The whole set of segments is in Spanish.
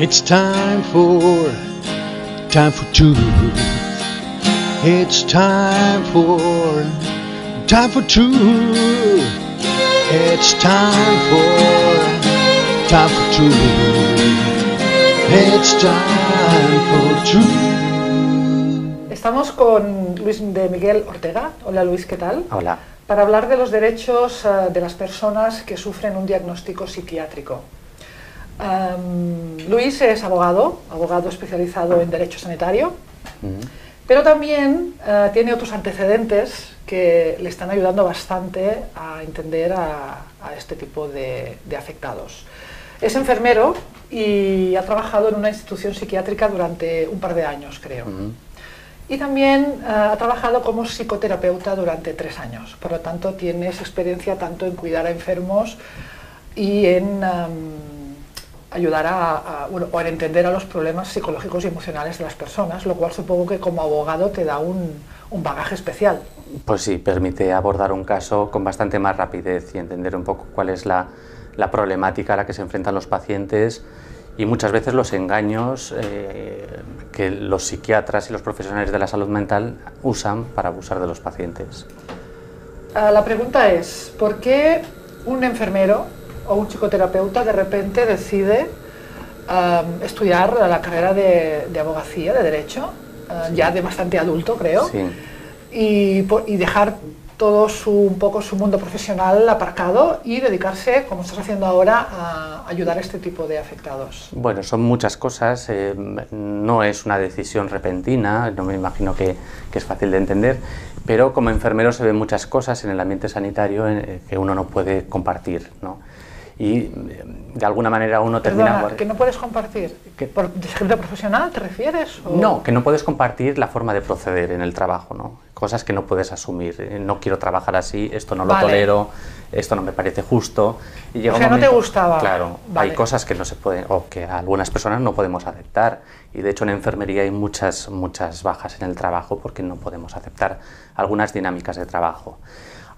It's time for truth. It's time for truth. It's time for truth. It's time for truth. Estamos con Luis de Miguel Ortega. Hola Luis, ¿qué tal? Hola. Para hablar de los derechos de las personas que sufren un diagnóstico psiquiátrico. Luis es abogado especializado en derecho sanitario, pero también tiene otros antecedentes que le están ayudando bastante a entender a este tipo de afectados. Es enfermero y ha trabajado en una institución psiquiátrica durante un par de años, creo. Y también ha trabajado como psicoterapeuta durante 3 años. Por lo tanto, tienes experiencia tanto en cuidar a enfermos y en ayudar a entender a los problemas psicológicos y emocionales de las personas, lo cual supongo que como abogado te da un bagaje especial. Pues sí, permite abordar un caso con bastante más rapidez y entender un poco cuál es la problemática a la que se enfrentan los pacientes y muchas veces los engaños que los psiquiatras y los profesionales de la salud mental usan para abusar de los pacientes. La pregunta es, ¿por qué un enfermero o un psicoterapeuta de repente decide estudiar la carrera de abogacía, de derecho, ya de bastante adulto, creo, y dejar todo un poco su mundo profesional aparcado y dedicarse, como estás haciendo ahora, a ayudar a este tipo de afectados? Bueno, son muchas cosas, no es una decisión repentina, no me imagino que es fácil de entender, pero como enfermero se ven muchas cosas en el ambiente sanitario que uno no puede compartir, ¿no? Y de alguna manera uno termina... ¿Que no puedes compartir? ¿Por secreto profesional te refieres? ¿O? No, que no puedes compartir la forma de proceder en el trabajo, ¿no? Cosas que no puedes asumir. No quiero trabajar así, esto no lo tolero, esto no me parece justo. Y llega un momento, no te gustaba. Claro, hay cosas que no se pueden, o que algunas personas no podemos aceptar. Y de hecho en enfermería hay muchas bajas en el trabajo porque no podemos aceptar algunas dinámicas de trabajo.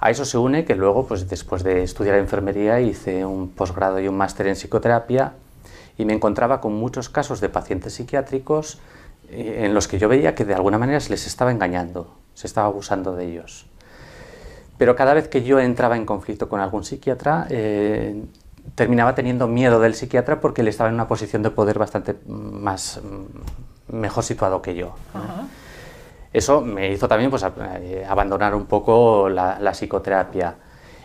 A eso se une que luego, pues después de estudiar enfermería, hice un posgrado y un máster en psicoterapia y me encontraba con muchos casos de pacientes psiquiátricos en los que yo veía que de alguna manera se les estaba engañando, se estaba abusando de ellos. Pero cada vez que yo entraba en conflicto con algún psiquiatra, terminaba teniendo miedo del psiquiatra porque él estaba en una posición de poder bastante mejor situado que yo, ¿no? Eso me hizo también pues, abandonar un poco la psicoterapia.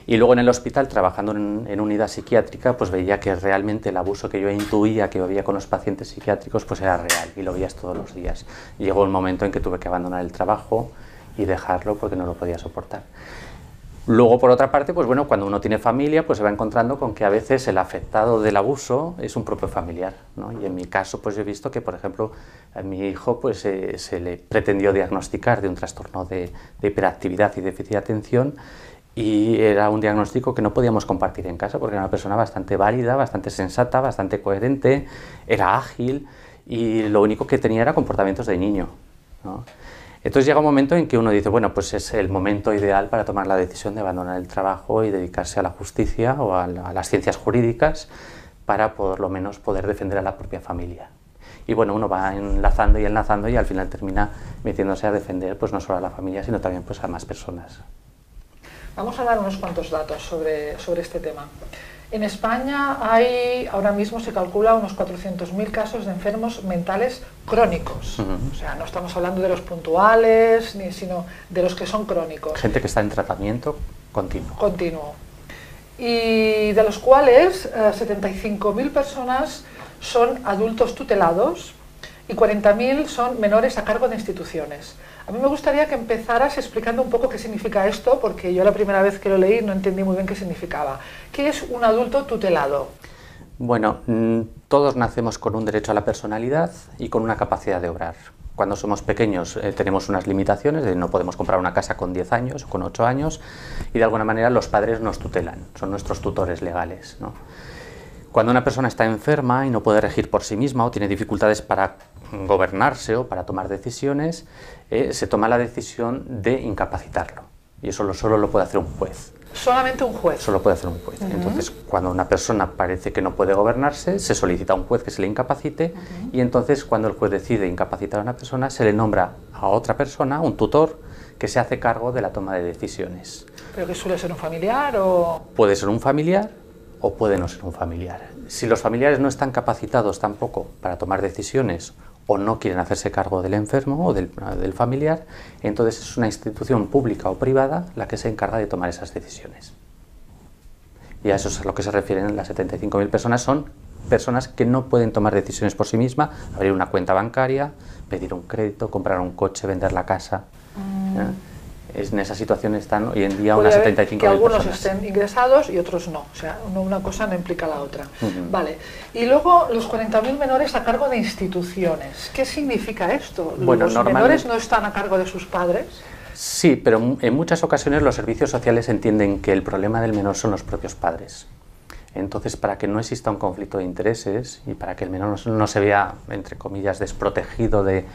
Y luego en el hospital, trabajando en unidad psiquiátrica, pues veía que realmente el abuso que yo intuía que había con los pacientes psiquiátricos pues era real y lo veías todos los días. Llegó un momento en que tuve que abandonar el trabajo y dejarlo porque no lo podía soportar. Luego, por otra parte, pues bueno, cuando uno tiene familia, pues se va encontrando con que a veces el afectado del abuso es un propio familiar, ¿no? Y en mi caso, pues yo he visto que, por ejemplo, a mi hijo pues, se le pretendió diagnosticar de un trastorno de hiperactividad y déficit de atención y era un diagnóstico que no podíamos compartir en casa porque era una persona bastante válida, bastante sensata, bastante coherente, era ágil y lo único que tenía era comportamientos de niño, ¿no? Entonces llega un momento en que uno dice, bueno, pues es el momento ideal para tomar la decisión de abandonar el trabajo y dedicarse a la justicia o a las ciencias jurídicas para por lo menos poder defender a la propia familia. Y bueno, uno va enlazando y al final termina metiéndose a defender pues no solo a la familia, sino también pues a más personas. Vamos a dar unos cuantos datos sobre este tema. En España hay, ahora mismo se calcula, unos 400.000 casos de enfermos mentales crónicos. O sea, no estamos hablando de los puntuales, sino de los que son crónicos. Gente que está en tratamiento continuo. Continuo. Y de los cuales 75.000 personas son adultos tutelados y 40.000 son menores a cargo de instituciones. A mí me gustaría que empezaras explicando un poco qué significa esto, porque yo la primera vez que lo leí no entendí muy bien qué significaba. ¿Qué es un adulto tutelado? Bueno, todos nacemos con un derecho a la personalidad y con una capacidad de obrar. Cuando somos pequeños tenemos unas limitaciones, no podemos comprar una casa con 10 años o con 8 años y de alguna manera los padres nos tutelan, son nuestros tutores legales, ¿no? Cuando una persona está enferma y no puede regir por sí misma o tiene dificultades para gobernarse o para tomar decisiones, se toma la decisión de incapacitarlo. Y eso solo lo puede hacer un juez. Solamente un juez. Solo puede hacer un juez. Entonces, cuando una persona parece que no puede gobernarse, se solicita a un juez que se le incapacite y entonces cuando el juez decide incapacitar a una persona, se le nombra a otra persona, un tutor, que se hace cargo de la toma de decisiones. ¿Pero que suele ser un familiar o...? Puede ser un familiar o puede no ser un familiar. Si los familiares no están capacitados tampoco para tomar decisiones o no quieren hacerse cargo del enfermo o del familiar, entonces es una institución pública o privada la que se encarga de tomar esas decisiones. Y a eso es a lo que se refieren las 75.000 personas, son personas que no pueden tomar decisiones por sí mismas, abrir una cuenta bancaria, pedir un crédito, comprar un coche, vender la casa. En esa situación están hoy en día unas 75.000 personas. Que algunos estén ingresados y otros no, o sea, una cosa no implica la otra. Vale. Y luego los 40.000 menores a cargo de instituciones. ¿Qué significa esto? Bueno, ¿Los menores no están a cargo de sus padres? Sí, pero en muchas ocasiones los servicios sociales entienden que el problema del menor son los propios padres. Entonces, para que no exista un conflicto de intereses y para que el menor no se vea, entre comillas, desprotegido de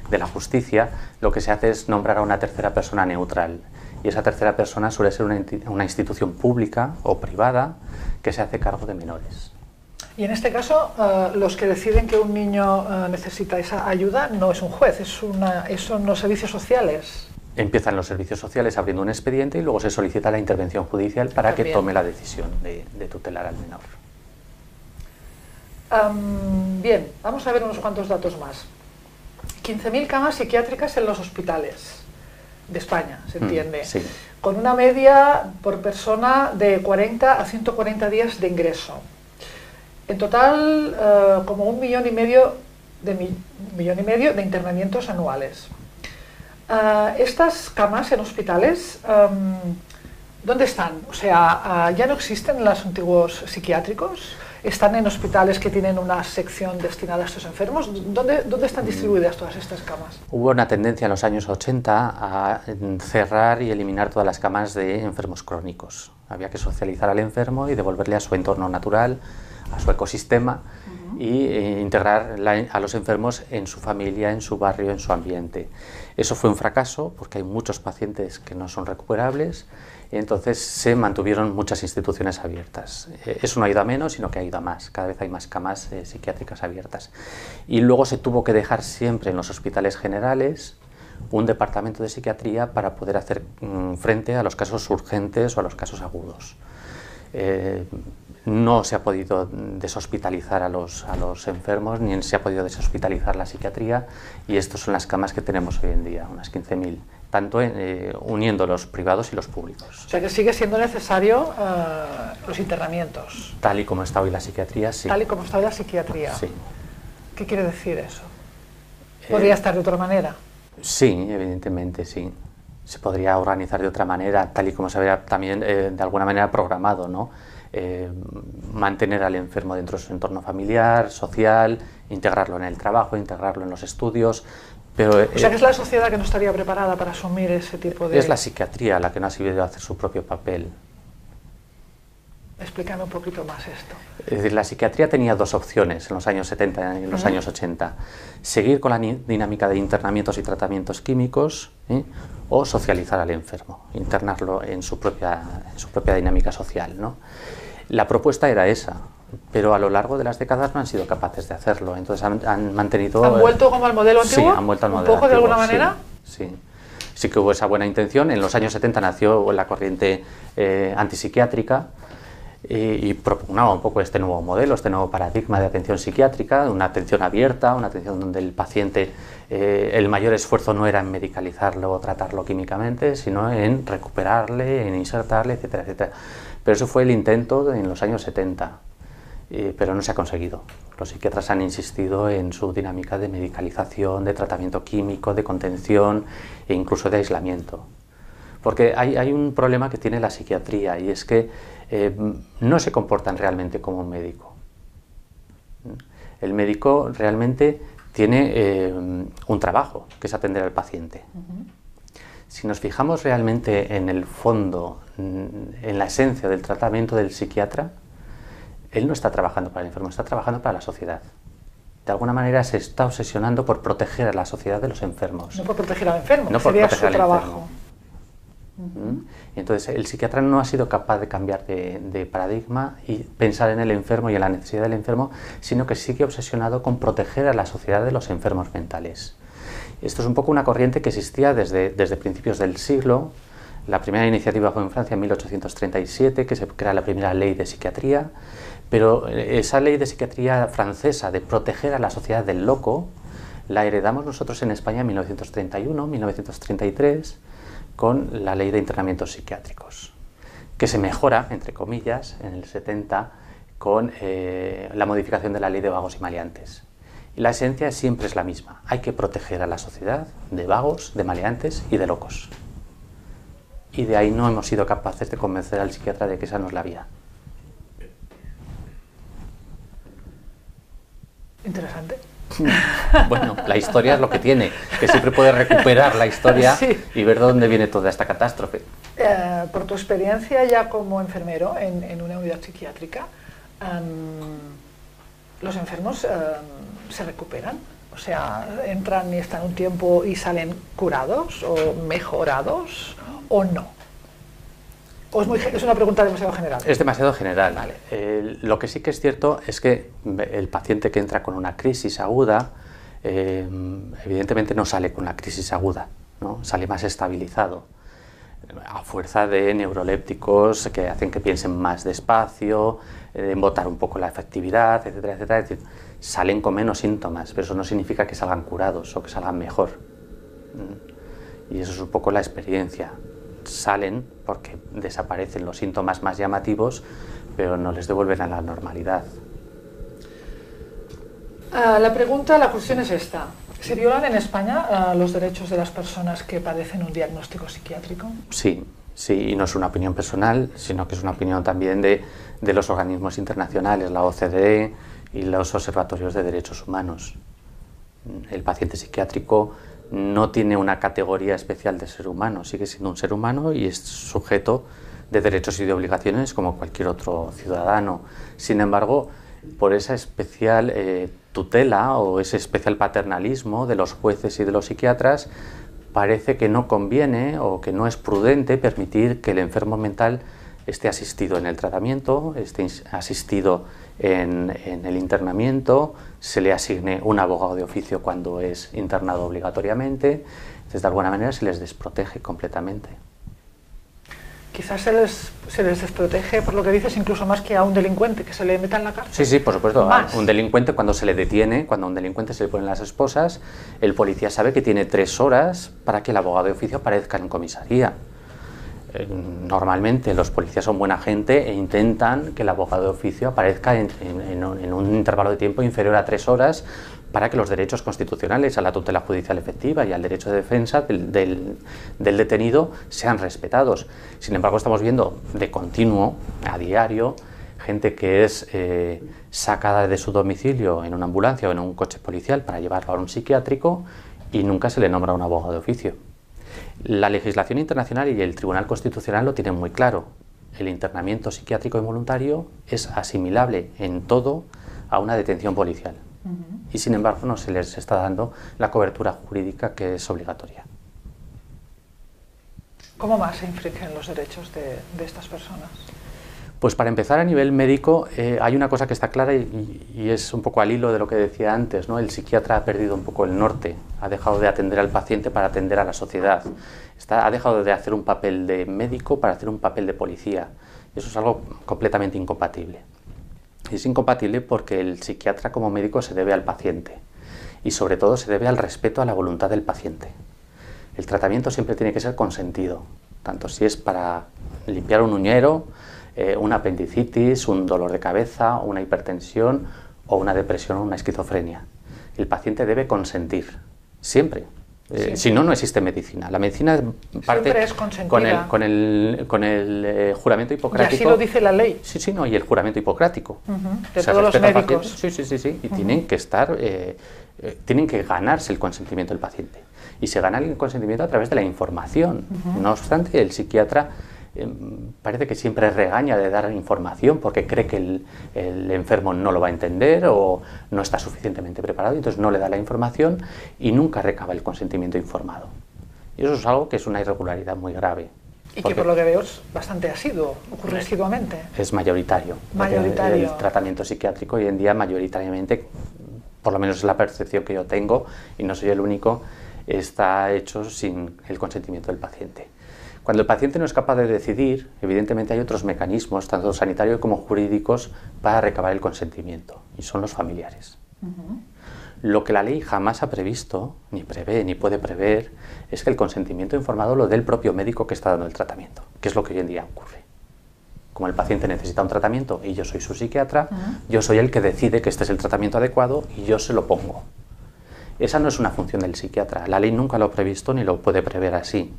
la justicia, lo que se hace es nombrar a una tercera persona neutral. Y esa tercera persona suele ser una institución pública o privada que se hace cargo de menores. Y en este caso, los que deciden que un niño necesita esa ayuda no es un juez, son los servicios sociales. Empiezan los servicios sociales abriendo un expediente y luego se solicita la intervención judicial para que tome la decisión de tutelar al menor. Bien, vamos a ver unos cuantos datos más. 15.000 camas psiquiátricas en los hospitales de España, se entiende, sí. Con una media por persona de 40 a 140 días de ingreso. En total, como 1,5 millones de internamientos anuales. Estas camas en hospitales, ¿dónde están? O sea, ¿ya no existen los antiguos psiquiátricos? ¿Están en hospitales que tienen una sección destinada a estos enfermos? ¿Dónde están distribuidas todas estas camas? Hubo una tendencia en los años 80 a cerrar y eliminar todas las camas de enfermos crónicos. Había que socializar al enfermo y devolverle a su entorno natural, a su ecosistema, y integrar a los enfermos en su familia, en su barrio, en su ambiente. Eso fue un fracaso porque hay muchos pacientes que no son recuperables y entonces se mantuvieron muchas instituciones abiertas. Eso no ha ido a menos, sino que ha ido a más. Cada vez hay más camas psiquiátricas abiertas. Y luego se tuvo que dejar siempre en los hospitales generales un departamento de psiquiatría para poder hacer frente a los casos urgentes o a los casos agudos. No se ha podido deshospitalizar a los enfermos, ni se ha podido deshospitalizar la psiquiatría, y estas son las camas que tenemos hoy en día, unas 15.000, tanto uniendo los privados y los públicos. O sea que sigue siendo necesario los internamientos. Tal y como está hoy la psiquiatría, sí. Tal y como está hoy la psiquiatría. Sí. ¿Qué quiere decir eso? ¿Podría estar de otra manera? Sí, evidentemente, sí. Se podría organizar de otra manera, tal y como se había también de alguna manera programado, ¿no? Mantener al enfermo dentro de su entorno familiar, social, integrarlo en el trabajo, integrarlo en los estudios. Pero, o sea que es la sociedad que no estaría preparada para asumir ese tipo de... Es la psiquiatría la que no ha sabido hacer su propio papel. Explícame un poquito más esto. Es decir, la psiquiatría tenía dos opciones en los años 70 y en los años 80. Seguir con la dinámica de internamientos y tratamientos químicos, o socializar al enfermo, internarlo en su propia dinámica social, ¿no? La propuesta era esa, pero a lo largo de las décadas no han sido capaces de hacerlo. Entonces han mantenido... ¿Han vuelto como al modelo antiguo? Sí, han vuelto al modelo antiguo. ¿Un poco de alguna manera? Sí. Sí que hubo esa buena intención. En los años 70 nació la corriente antipsiquiátrica, y propugnaba un poco este nuevo modelo, este nuevo paradigma de atención psiquiátrica, una atención abierta, una atención donde el paciente, el mayor esfuerzo no era en medicalizarlo o tratarlo químicamente, sino en recuperarle, en insertarle, etcétera, etcétera. Pero eso fue el intento en los años 70, pero no se ha conseguido. Los psiquiatras han insistido en su dinámica de medicalización, de tratamiento químico, de contención e incluso de aislamiento. Porque hay un problema que tiene la psiquiatría, y es que no se comportan realmente como un médico. El médico realmente tiene un trabajo, que es atender al paciente. Si nos fijamos realmente en el fondo, en la esencia del tratamiento del psiquiatra, él no está trabajando para el enfermo, está trabajando para la sociedad. De alguna manera se está obsesionando por proteger a la sociedad de los enfermos. No por proteger al enfermo, no por sería proteger su trabajo. Entonces, el psiquiatra no ha sido capaz de cambiar de paradigma y pensar en el enfermo y en la necesidad del enfermo, sino que sigue obsesionado con proteger a la sociedad de los enfermos mentales. Esto es un poco una corriente que existía desde principios del siglo. La primera iniciativa fue en Francia en 1837, que se crea la primera ley de psiquiatría, pero esa ley de psiquiatría francesa de proteger a la sociedad del loco la heredamos nosotros en España en 1931, 1933, con la ley de internamientos psiquiátricos, que se mejora, entre comillas, en el 70 con la modificación de la ley de vagos y maleantes. Y la esencia siempre es la misma: hay que proteger a la sociedad de vagos, de maleantes y de locos. Y de ahí no hemos sido capaces de convencer al psiquiatra de que esa no es la vía. Interesante. Bueno, la historia es lo que tiene, que siempre puedes recuperar la historia sí. y ver de dónde viene toda esta catástrofe. Por tu experiencia ya como enfermero en una unidad psiquiátrica, ¿los enfermos se recuperan? O sea, ¿entran y están un tiempo y salen curados o mejorados o no? ¿O es una pregunta demasiado general? Es demasiado general. Vale. Lo que sí que es cierto es que el paciente que entra con una crisis aguda, evidentemente no sale con la crisis aguda, ¿no? Sale más estabilizado, a fuerza de neurolépticos que hacen que piensen más despacio, embotar un poco la efectividad, etcétera, etcétera. Es decir, salen con menos síntomas, pero eso no significa que salgan curados o que salgan mejor. Y eso es un poco la experiencia. Salen porque desaparecen los síntomas más llamativos, pero no les devuelven a la normalidad. La cuestión es esta. ¿Se violan en España los derechos de las personas que padecen un diagnóstico psiquiátrico? Sí, sí, y no es una opinión personal, sino que es una opinión también de los organismos internacionales, la OCDE y los observatorios de derechos humanos. El paciente psiquiátrico no tiene una categoría especial de ser humano, sigue siendo un ser humano y es sujeto de derechos y de obligaciones como cualquier otro ciudadano. Sin embargo, por esa especial tutela o ese especial paternalismo de los jueces y de los psiquiatras, parece que no conviene o que no es prudente permitir que el enfermo mental esté asistido en el tratamiento, esté asistido en el internamiento, se le asigne un abogado de oficio cuando es internado obligatoriamente. Entonces, de alguna manera se les desprotege completamente. Quizás se les desprotege, por lo que dices, incluso más que a un delincuente que se le meta en la cárcel. Sí, sí, por supuesto. Más. A un delincuente, cuando se le detiene, cuando a un delincuente se le ponen las esposas, el policía sabe que tiene 3 horas para que el abogado de oficio aparezca en comisaría. Normalmente los policías son buena gente e intentan que el abogado de oficio aparezca en un intervalo de tiempo inferior a 3 horas para que los derechos constitucionales a la tutela judicial efectiva y al derecho de defensa del detenido sean respetados. Sin embargo, estamos viendo de continuo, a diario, gente que es sacada de su domicilio en una ambulancia o en un coche policial para llevarlo a un psiquiátrico y nunca se le nombra un abogado de oficio. La legislación internacional y el Tribunal Constitucional lo tienen muy claro. El internamiento psiquiátrico involuntario es asimilable en todo a una detención policial. Y sin embargo no se les está dando la cobertura jurídica que es obligatoria. ¿Cómo más se infringen los derechos de estas personas? Pues para empezar, a nivel médico hay una cosa que está clara y es un poco al hilo de lo que decía antes, ¿no? El psiquiatra ha perdido un poco el norte, ha dejado de atender al paciente para atender a la sociedad, ha dejado de hacer un papel de médico para hacer un papel de policía. Eso es algo completamente incompatible. Es incompatible porque el psiquiatra como médico se debe al paciente y sobre todo se debe al respeto a la voluntad del paciente. El tratamiento siempre tiene que ser consentido, tanto si es para limpiar un uñero, una apendicitis, un dolor de cabeza, una hipertensión o una depresión o una esquizofrenia. El paciente debe consentir, siempre. Si no, no existe medicina. La medicina parte con el juramento hipocrático. Y así lo dice la ley. Sí, sí, no, y el juramento hipocrático. De todos los médicos. Sí. Y tienen que estar, tienen que ganarse el consentimiento del paciente. Y se gana el consentimiento a través de la información. No obstante, el psiquiatra parece que siempre regaña de dar información porque cree que el enfermo no lo va a entender o no está suficientemente preparado y entonces no le da la información y nunca recaba el consentimiento informado. Y eso es algo que es una irregularidad muy grave. Y que por lo que veo es bastante asiduo, ocurre asiduamente. Es mayoritario. Mayoritario. El tratamiento psiquiátrico hoy en día mayoritariamente, por lo menos es la percepción que yo tengo, y no soy el único, está hecho sin el consentimiento del paciente. Cuando el paciente no es capaz de decidir, evidentemente hay otros mecanismos, tanto sanitarios como jurídicos, para recabar el consentimiento, y son los familiares. Lo que la ley jamás ha previsto, ni prevé, ni puede prever, es que el consentimiento informado lo dé el propio médico que está dando el tratamiento, que es lo que hoy en día ocurre. Como el paciente necesita un tratamiento y yo soy su psiquiatra, yo soy el que decide que este es el tratamiento adecuado y yo se lo pongo. Esa no es una función del psiquiatra, la ley nunca lo ha previsto ni lo puede prever así.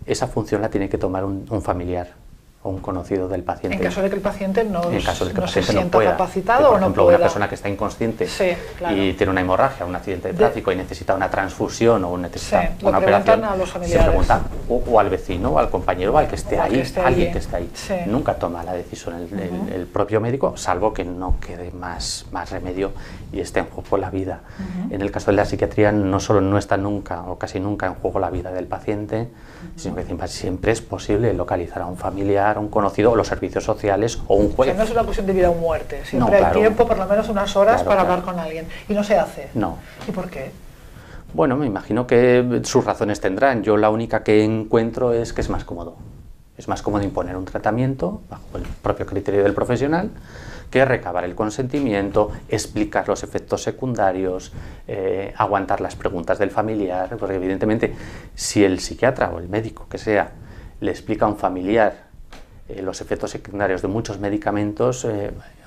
Esa función la tiene que tomar un familiar o un conocido del paciente. En caso de que el paciente no se se sienta capacitado o no pueda. Por ejemplo, una persona que está inconsciente y tiene una hemorragia, un accidente de tráfico y necesita una transfusión o necesita una operación, a los se familiares. pregunta o al vecino o al compañero o al que esté ahí, alguien que esté ahí. Sí. Nunca toma la decisión el propio médico, salvo que no quede más remedio y esté en juego la vida. En el caso de la psiquiatría no solo no está nunca o casi nunca en juego la vida del paciente, sino que siempre es posible localizar a un familiar, a un conocido, o los servicios sociales o un juez. O sea, no es una cuestión de vida o muerte, siempre hay tiempo, por lo menos unas horas para hablar con alguien. Y no se hace. No. ¿Y por qué? Bueno, me imagino que sus razones tendrán. Yo la única que encuentro es que es más cómodo. Es más cómodo imponer un tratamiento bajo el propio criterio del profesional que recabar el consentimiento, explicar los efectos secundarios, aguantar las preguntas del familiar, porque evidentemente si el psiquiatra o el médico que sea le explica a un familiar los efectos secundarios de muchos medicamentos,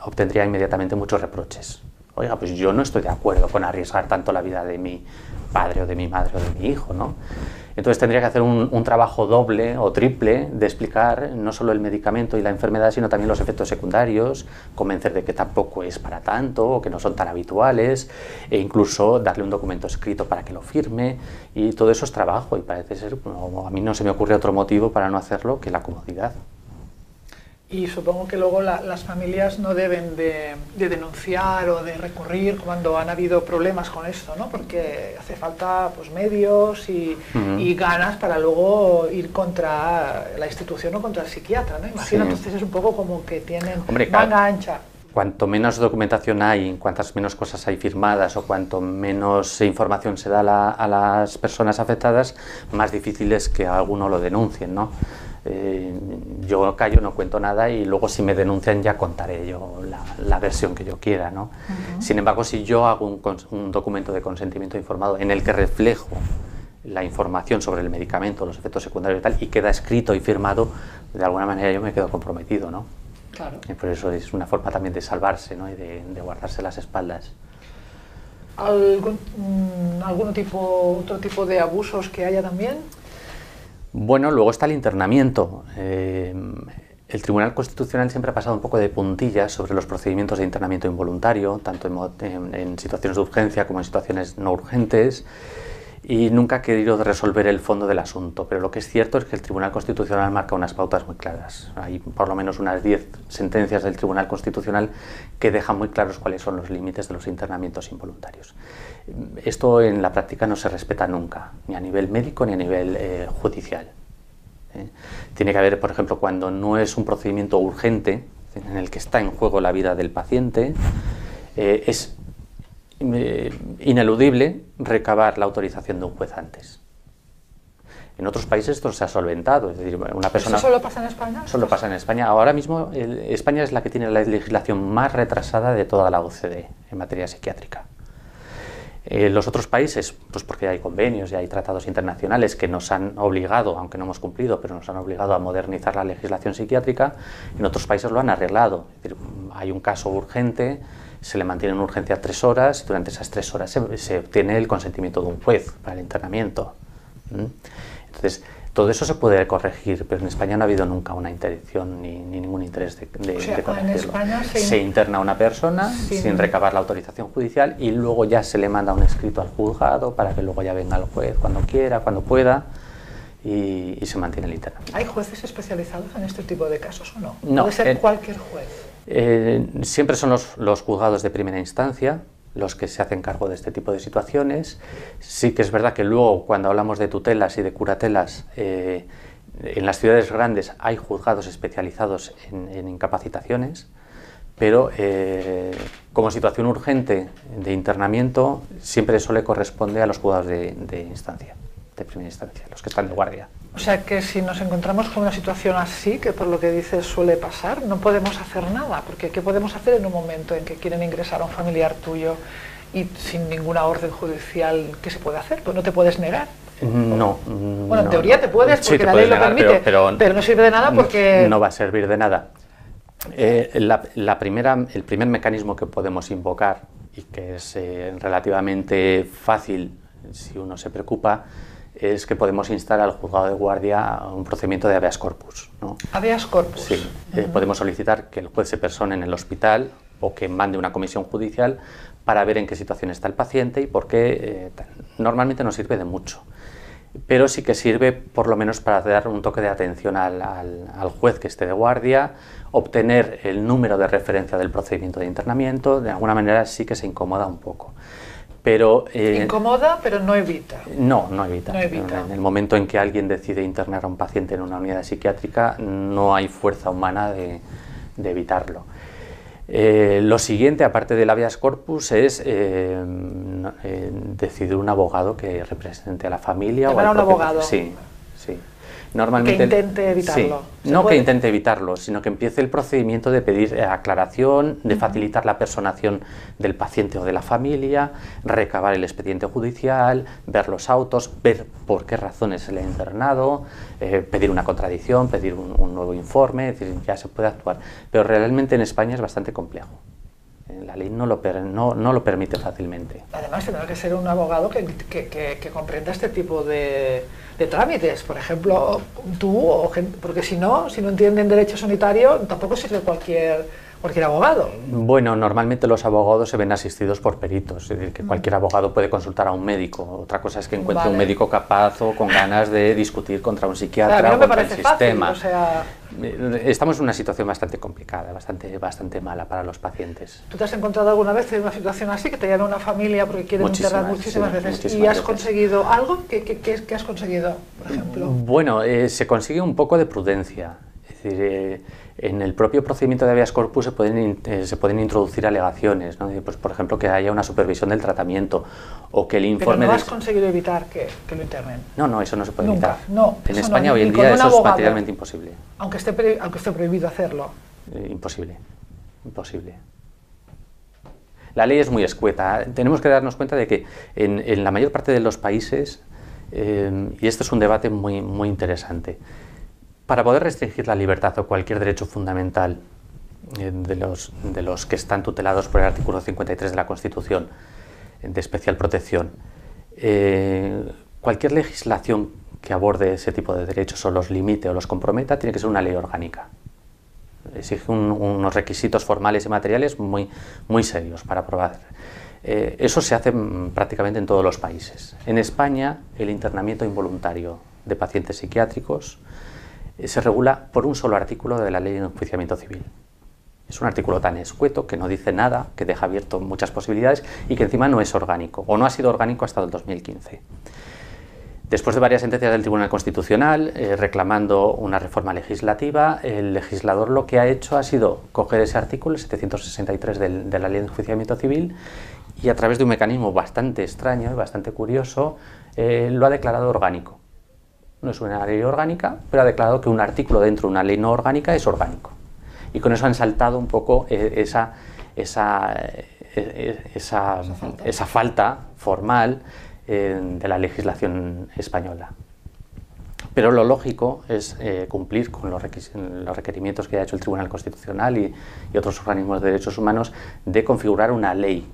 obtendría inmediatamente muchos reproches. Oiga, pues yo no estoy de acuerdo con arriesgar tanto la vida de mi padre o de mi madre o de mi hijo, ¿no? Entonces tendría que hacer un trabajo doble o triple de explicar no solo el medicamento y la enfermedad, sino también los efectos secundarios, convencer de que tampoco es para tanto o que no son tan habituales, e incluso darle un documento escrito para que lo firme, y todo eso es trabajo y parece ser, a mí no se me ocurre otro motivo para no hacerlo que la comodidad. Y supongo que luego las familias no deben de denunciar o de recurrir cuando han habido problemas con esto, ¿no? Porque hace falta pues, medios y ganas para luego ir contra la institución o contra el psiquiatra, ¿no? Imagino, entonces es un poco como que tienen manga ancha. Cuanto menos documentación hay, cuantas menos cosas hay firmadas o cuanto menos información se da a las personas afectadas, más difícil es que a alguno lo denuncien, ¿no? Yo callo, no cuento nada y luego si me denuncian ya contaré yo la versión que yo quiera, ¿no? Sin embargo, si yo hago un documento de consentimiento informado en el que reflejo la información sobre el medicamento, los efectos secundarios y tal, y queda escrito y firmado, de alguna manera yo me quedo comprometido, ¿no? Claro. Y por eso es una forma también de salvarse, ¿no? Y de guardarse las espaldas. ¿Otro tipo de abusos que haya también? Bueno, luego está el internamiento. El Tribunal Constitucional siempre ha pasado un poco de puntillas sobre los procedimientos de internamiento involuntario, tanto en situaciones de urgencia como en situaciones no urgentes, y nunca ha querido resolver el fondo del asunto. Pero lo que es cierto es que el Tribunal Constitucional marca unas pautas muy claras. Hay por lo menos unas 10 sentencias del Tribunal Constitucional que dejan muy claros cuáles son los límites de los internamientos involuntarios. Esto en la práctica no se respeta nunca, ni a nivel médico ni a nivel judicial. Tiene que haber, por ejemplo, cuando no es un procedimiento urgente en el que está en juego la vida del paciente, es ineludible recabar la autorización de un juez antes. En otros países esto se ha solventado, es decir, una persona... ¿Eso solo pasa en España? Solo pasa en España. Ahora mismo España es la que tiene la legislación más retrasada de toda la OCDE en materia psiquiátrica. Los otros países, pues porque hay convenios y hay tratados internacionales que nos han obligado, aunque no hemos cumplido, pero nos han obligado a modernizar la legislación psiquiátrica. En otros países lo han arreglado. Es decir, hay un caso urgente, se le mantiene en urgencia 3 horas y durante esas 3 horas se obtiene el consentimiento de un juez para el internamiento. Entonces, todo eso se puede corregir, pero en España no ha habido nunca una intención ni ningún interés de corregirlo. En España se interna a una persona sin recabar la autorización judicial y luego ya se le manda un escrito al juzgado para que luego ya venga el juez cuando quiera, cuando pueda, y se mantiene el internamiento. ¿Hay jueces especializados en este tipo de casos o no? No. ¿Puede ser cualquier juez? Siempre son los juzgados de primera instancia los que se hacen cargo de este tipo de situaciones. Sí que es verdad que luego, cuando hablamos de tutelas y de curatelas, En las ciudades grandes hay juzgados especializados en incapacitaciones, pero como situación urgente de internamiento siempre eso le corresponde a los juzgados de instancia, de primera instancia, los que están de guardia. O sea que si nos encontramos con una situación así, que por lo que dices suele pasar, no podemos hacer nada, porque ¿qué podemos hacer en un momento en que quieren ingresar a un familiar tuyo y sin ninguna orden judicial? ¿Qué se puede hacer? Pues no te puedes negar. No. Bueno, en teoría te puedes, porque sí, la ley lo negar, permite, pero no sirve de nada porque... No va a servir de nada. El primer mecanismo que podemos invocar, y que es relativamente fácil si uno se preocupa, es que podemos instar al juzgado de guardia a un procedimiento de habeas corpus, ¿no? ¿Habeas corpus? Sí, podemos solicitar que el juez se persone en el hospital o que mande una comisión judicial para ver en qué situación está el paciente y por qué. Normalmente no sirve de mucho, pero sí que sirve por lo menos para dar un toque de atención al juez que esté de guardia, obtener el número de referencia del procedimiento de internamiento. De alguna manera sí que se incomoda un poco. Pero, incomoda, pero no evita. No evita. No evita. En el momento en que alguien decide internar a un paciente en una unidad psiquiátrica, no hay fuerza humana de evitarlo. Lo siguiente, aparte del habeas corpus, es decidir un abogado que represente a la familia. ¿Llamar a un abogado? Sí. Normalmente, que intente evitarlo. Sí, no que intente evitarlo, sino que empiece el procedimiento de pedir aclaración, de facilitar la personación del paciente o de la familia, recabar el expediente judicial, ver los autos, ver por qué razones se le ha internado, pedir una contradicción, pedir un nuevo informe, es decir, ya se puede actuar. Pero realmente en España es bastante complejo. La ley no lo permite fácilmente. Además, tendrá que ser un abogado que comprenda este tipo de trámites. Por ejemplo, tú, o gente, porque si no entienden derecho sanitario, tampoco sirve cualquier abogado. Bueno, normalmente los abogados se ven asistidos por peritos, es decir, que cualquier abogado puede consultar a un médico. Otra cosa es que encuentre un médico capaz o con ganas de discutir contra un psiquiatra o contra el sistema. Fácil, o sea... Estamos en una situación bastante complicada, bastante mala para los pacientes. ¿Tú te has encontrado alguna vez en una situación así, que te llama una familia porque quieren internar muchísimas veces? ¿Y has conseguido algo? ¿Qué has conseguido, por ejemplo? Bueno, se consigue un poco de prudencia. Es decir, en el propio procedimiento de habeas corpus se pueden introducir alegaciones, ¿no? Pues, por ejemplo, que haya una supervisión del tratamiento o que el informe... Pero no has conseguido evitar que lo internen. No, eso no se puede Nunca. evitar. No, en España hoy en día eso es materialmente imposible. Aunque esté prohibido hacerlo. Imposible. La ley es muy escueta. Tenemos que darnos cuenta de que en la mayor parte de los países, y este es un debate muy interesante, para poder restringir la libertad o cualquier derecho fundamental de los que están tutelados por el artículo 53 de la Constitución de especial protección, cualquier legislación que aborde ese tipo de derechos o los limite o los comprometa tiene que ser una ley orgánica. Exige unos requisitos formales y materiales muy serios para aprobar. Eso se hace prácticamente en todos los países. En España, el internamiento involuntario de pacientes psiquiátricos se regula por un solo artículo de la Ley de Enjuiciamiento Civil. Es un artículo tan escueto que no dice nada, que deja abierto muchas posibilidades y que encima no es orgánico, o no ha sido orgánico hasta el 2015. Después de varias sentencias del Tribunal Constitucional reclamando una reforma legislativa, el legislador lo que ha hecho ha sido coger ese artículo, el 763 de la Ley de Enjuiciamiento Civil, y a través de un mecanismo bastante extraño y bastante curioso, lo ha declarado orgánico. No es una ley orgánica, pero ha declarado que un artículo dentro de una ley no orgánica es orgánico. Y con eso han saltado un poco esa falta formal de la legislación española. Pero lo lógico es cumplir con los requerimientos que ha hecho el Tribunal Constitucional y otros organismos de derechos humanos de configurar una ley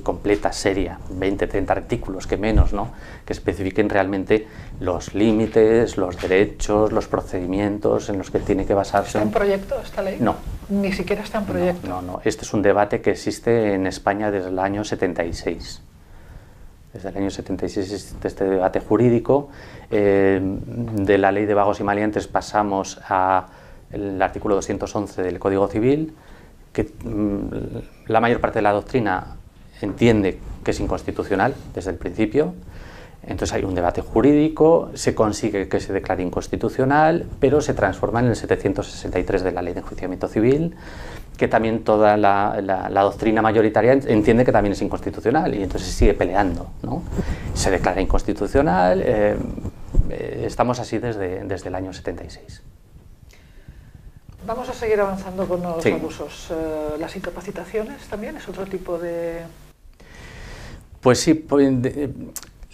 completa, seria, 20, 30 artículos, que menos, ¿no? Que especifiquen realmente los límites, los derechos, los procedimientos en los que tiene que basarse. ¿Está en proyecto esta ley? No. Ni siquiera está en proyecto. No. Este es un debate que existe en España desde el año 76. Desde el año 76 existe este debate jurídico. De la ley de vagos y maleantes pasamos al artículo 211 del Código Civil, que la mayor parte de la doctrina entiende que es inconstitucional desde el principio. Entonces hay un debate jurídico, se consigue que se declare inconstitucional, pero se transforma en el 763 de la Ley de Enjuiciamiento Civil, que también toda la doctrina mayoritaria entiende que también es inconstitucional, y entonces sigue peleando, ¿no? Se declara inconstitucional, estamos así desde el año 76. Vamos a seguir avanzando con los Sí. abusos. ¿Las incapacitaciones también es otro tipo de...? Pues sí,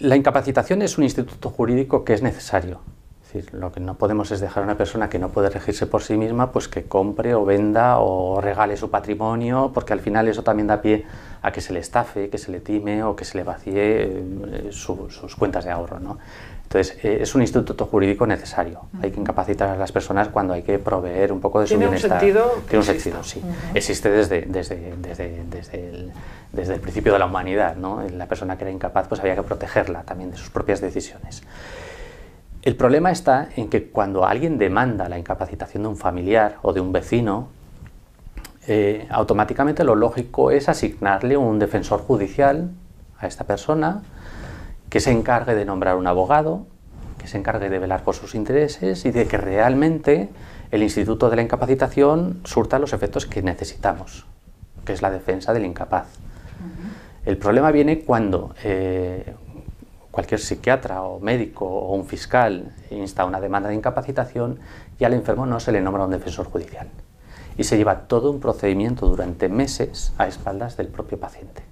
la incapacitación es un instituto jurídico que es necesario. Es decir, lo que no podemos es dejar a una persona que no puede regirse por sí misma, pues que compre o venda o regale su patrimonio, porque al final eso también da pie a que se le estafe, que se le time o que se le vacíe sus cuentas de ahorro, ¿no? Entonces, es un instituto jurídico necesario. Hay que incapacitar a las personas cuando hay que proveer un poco de su bienestar. ¿Tiene un sentido? Tiene un sentido, sí. Existe desde el principio de la humanidad, ¿no? La persona que era incapaz, pues había que protegerla también de sus propias decisiones. El problema está en que cuando alguien demanda la incapacitación de un familiar o de un vecino, automáticamente lo lógico es asignarle un defensor judicial a esta persona que se encargue de nombrar un abogado, que se encargue de velar por sus intereses y de que realmente el instituto de la incapacitación surta los efectos que necesitamos, que es la defensa del incapaz. El problema viene cuando cualquier psiquiatra o médico o un fiscal insta una demanda de incapacitación y al enfermo no se le nombra un defensor judicial. Y se lleva todo un procedimiento durante meses a espaldas del propio paciente.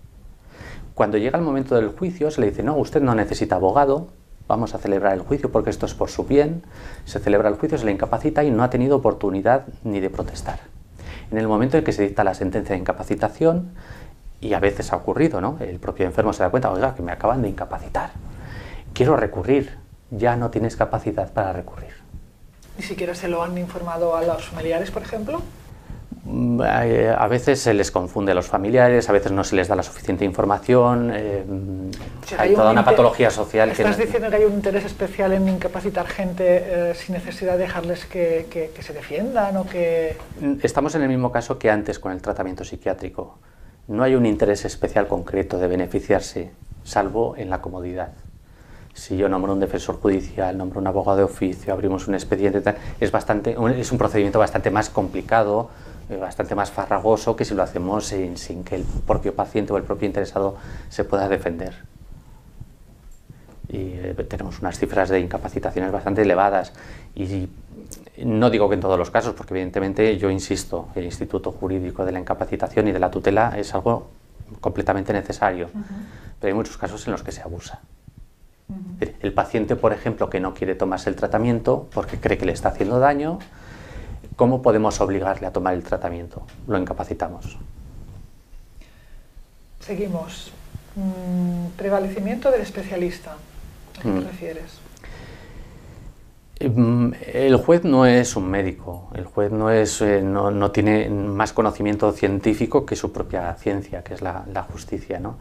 Cuando llega el momento del juicio se le dice, no, usted no necesita abogado, vamos a celebrar el juicio porque esto es por su bien. Se celebra el juicio, se le incapacita y no ha tenido oportunidad ni de protestar. En el momento en que se dicta la sentencia de incapacitación, y a veces ha ocurrido, ¿no? El propio enfermo se da cuenta, oiga, que me acaban de incapacitar, quiero recurrir, ya no tienes capacidad para recurrir. ¿Ni siquiera se lo han informado a los familiares, por ejemplo? A veces se les confunde a los familiares, a veces no se les da la suficiente información, O sea, hay toda una patología social. ¿Estás diciendo que hay un interés especial en incapacitar gente sin necesidad de dejarles que se defiendan o que...? Estamos en el mismo caso que antes con el tratamiento psiquiátrico. No hay un interés especial concreto de beneficiarse, salvo en la comodidad. Si yo nombro un defensor judicial, nombro un abogado de oficio, abrimos un expediente, es un procedimiento bastante más complicado, bastante más farragoso que si lo hacemos sin que el propio paciente o el propio interesado se pueda defender. Y tenemos unas cifras de incapacitaciones bastante elevadas. Y no digo que en todos los casos, porque evidentemente yo insisto, el instituto jurídico de la incapacitación y de la tutela es algo completamente necesario, pero hay muchos casos en los que se abusa. El paciente, por ejemplo, que no quiere tomarse el tratamiento porque cree que le está haciendo daño, ¿cómo podemos obligarle a tomar el tratamiento? Lo incapacitamos. Seguimos. Prevalecimiento del especialista. ¿A qué te refieres? El juez no es un médico, el juez no tiene más conocimiento científico que su propia ciencia, que es la justicia, ¿no?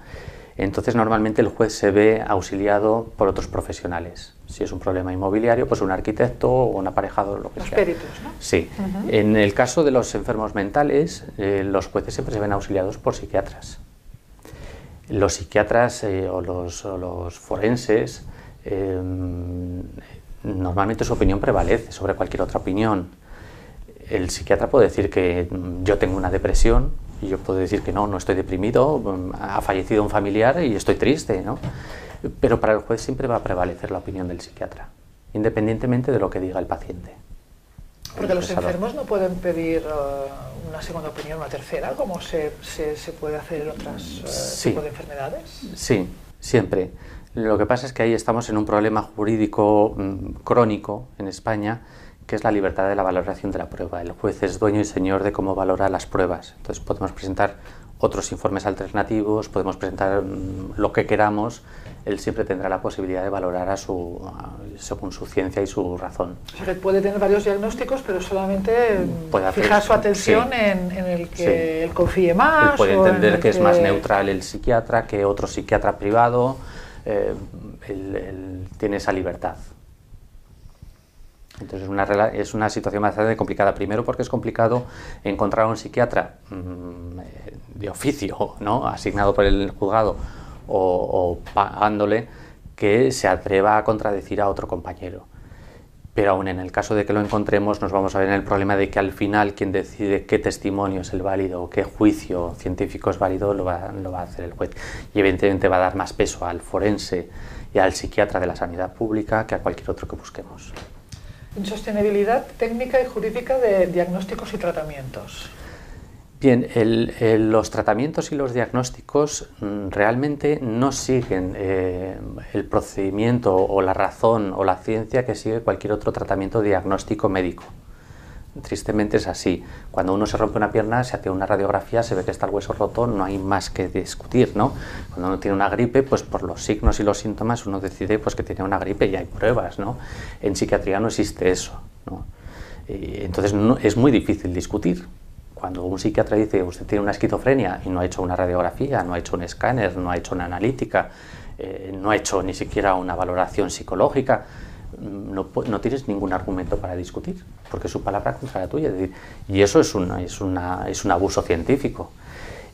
Entonces normalmente el juez se ve auxiliado por otros profesionales. Si es un problema inmobiliario, pues un arquitecto o un aparejador, lo que sea. Los peritos, ¿no? Sí. En el caso de los enfermos mentales, los jueces siempre se ven auxiliados por psiquiatras. Los psiquiatras o los forenses, normalmente su opinión prevalece sobre cualquier otra opinión. El psiquiatra puede decir que yo tengo una depresión y yo puedo decir que no estoy deprimido, ha fallecido un familiar y estoy triste, ¿no? Pero para el juez siempre va a prevalecer la opinión del psiquiatra, independientemente de lo que diga el paciente. Porque los enfermos no pueden pedir una segunda opinión, una tercera, como se puede hacer en otros tipos de enfermedades. Sí, siempre. Lo que pasa es que ahí estamos en un problema jurídico crónico en España, que es la libertad de la valoración de la prueba. El juez es dueño y señor de cómo valora las pruebas. Entonces podemos presentar otros informes alternativos, podemos presentar lo que queramos, él siempre tendrá la posibilidad de valorar según su ciencia y su razón. O sea, que puede tener varios diagnósticos, pero solamente fijar su atención en el que él confíe más. Él puede entender que es más neutral el psiquiatra que otro psiquiatra privado, él tiene esa libertad. Entonces es una situación bastante complicada, primero porque es complicado encontrar a un psiquiatra de oficio, ¿no?, asignado por el juzgado o pagándole, que se atreva a contradecir a otro compañero. Pero aún en el caso de que lo encontremos, nos vamos a ver en el problema de que al final quien decide qué testimonio es el válido o qué juicio científico es válido lo va a hacer el juez. Y evidentemente va a dar más peso al forense y al psiquiatra de la sanidad pública que a cualquier otro que busquemos. Insostenibilidad técnica y jurídica de diagnósticos y tratamientos. Bien, los tratamientos y los diagnósticos realmente no siguen el procedimiento o la razón o la ciencia que sigue cualquier otro tratamiento diagnóstico médico. Tristemente es así. Cuando uno se rompe una pierna, se hace una radiografía, se ve que está el hueso roto, no hay más que discutir, ¿no? Cuando uno tiene una gripe, pues por los signos y los síntomas uno decide pues, que tiene una gripe y hay pruebas, ¿no? En psiquiatría no existe eso, ¿no? Y entonces es muy difícil discutir. Cuando un psiquiatra dice usted tiene una esquizofrenia y no ha hecho una radiografía, no ha hecho un escáner, no ha hecho una analítica, no ha hecho ni siquiera una valoración psicológica, no tienes ningún argumento para discutir, porque es su palabra contra la tuya. Y eso es un abuso científico.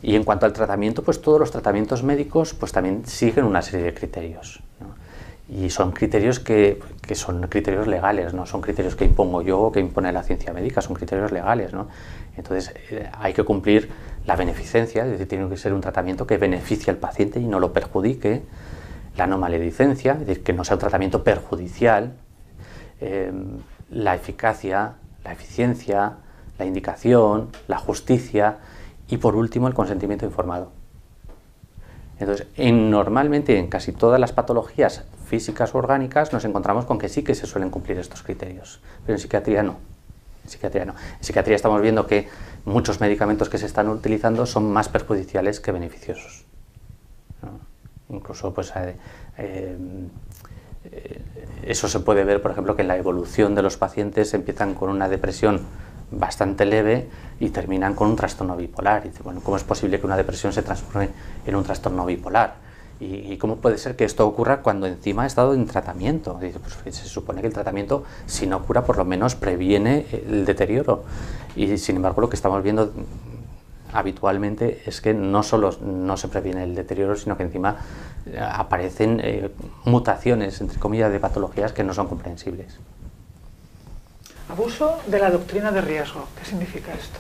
Y en cuanto al tratamiento, pues todos los tratamientos médicos pues también siguen una serie de criterios, ¿no? Y son criterios que son criterios legales, no son criterios que impongo yo o que impone la ciencia médica, son criterios legales, ¿no? Entonces hay que cumplir la beneficencia, es decir, tiene que ser un tratamiento que beneficie al paciente y no lo perjudique, la no maledicencia, es decir, que no sea un tratamiento perjudicial, la eficacia, la eficiencia, la indicación, la justicia y por último el consentimiento informado. Entonces, normalmente en casi todas las patologías físicas o orgánicas nos encontramos con que sí que se suelen cumplir estos criterios, pero en psiquiatría no. En psiquiatría estamos viendo que muchos medicamentos que se están utilizando son más perjudiciales que beneficiosos, ¿no? Incluso pues, eso se puede ver, por ejemplo, que en la evolución de los pacientes empiezan con una depresión bastante leve y terminan con un trastorno bipolar. Y dice, bueno, ¿cómo es posible que una depresión se transforme en un trastorno bipolar? ¿Y cómo puede ser que esto ocurra cuando encima ha estado en tratamiento? Dice, pues se supone que el tratamiento, si no cura, por lo menos previene el deterioro. Y sin embargo, lo que estamos viendo habitualmente es que no solo no se previene el deterioro, sino que encima aparecen mutaciones, entre comillas, de patologías que no son comprensibles. Abuso de la doctrina de riesgo. ¿Qué significa esto?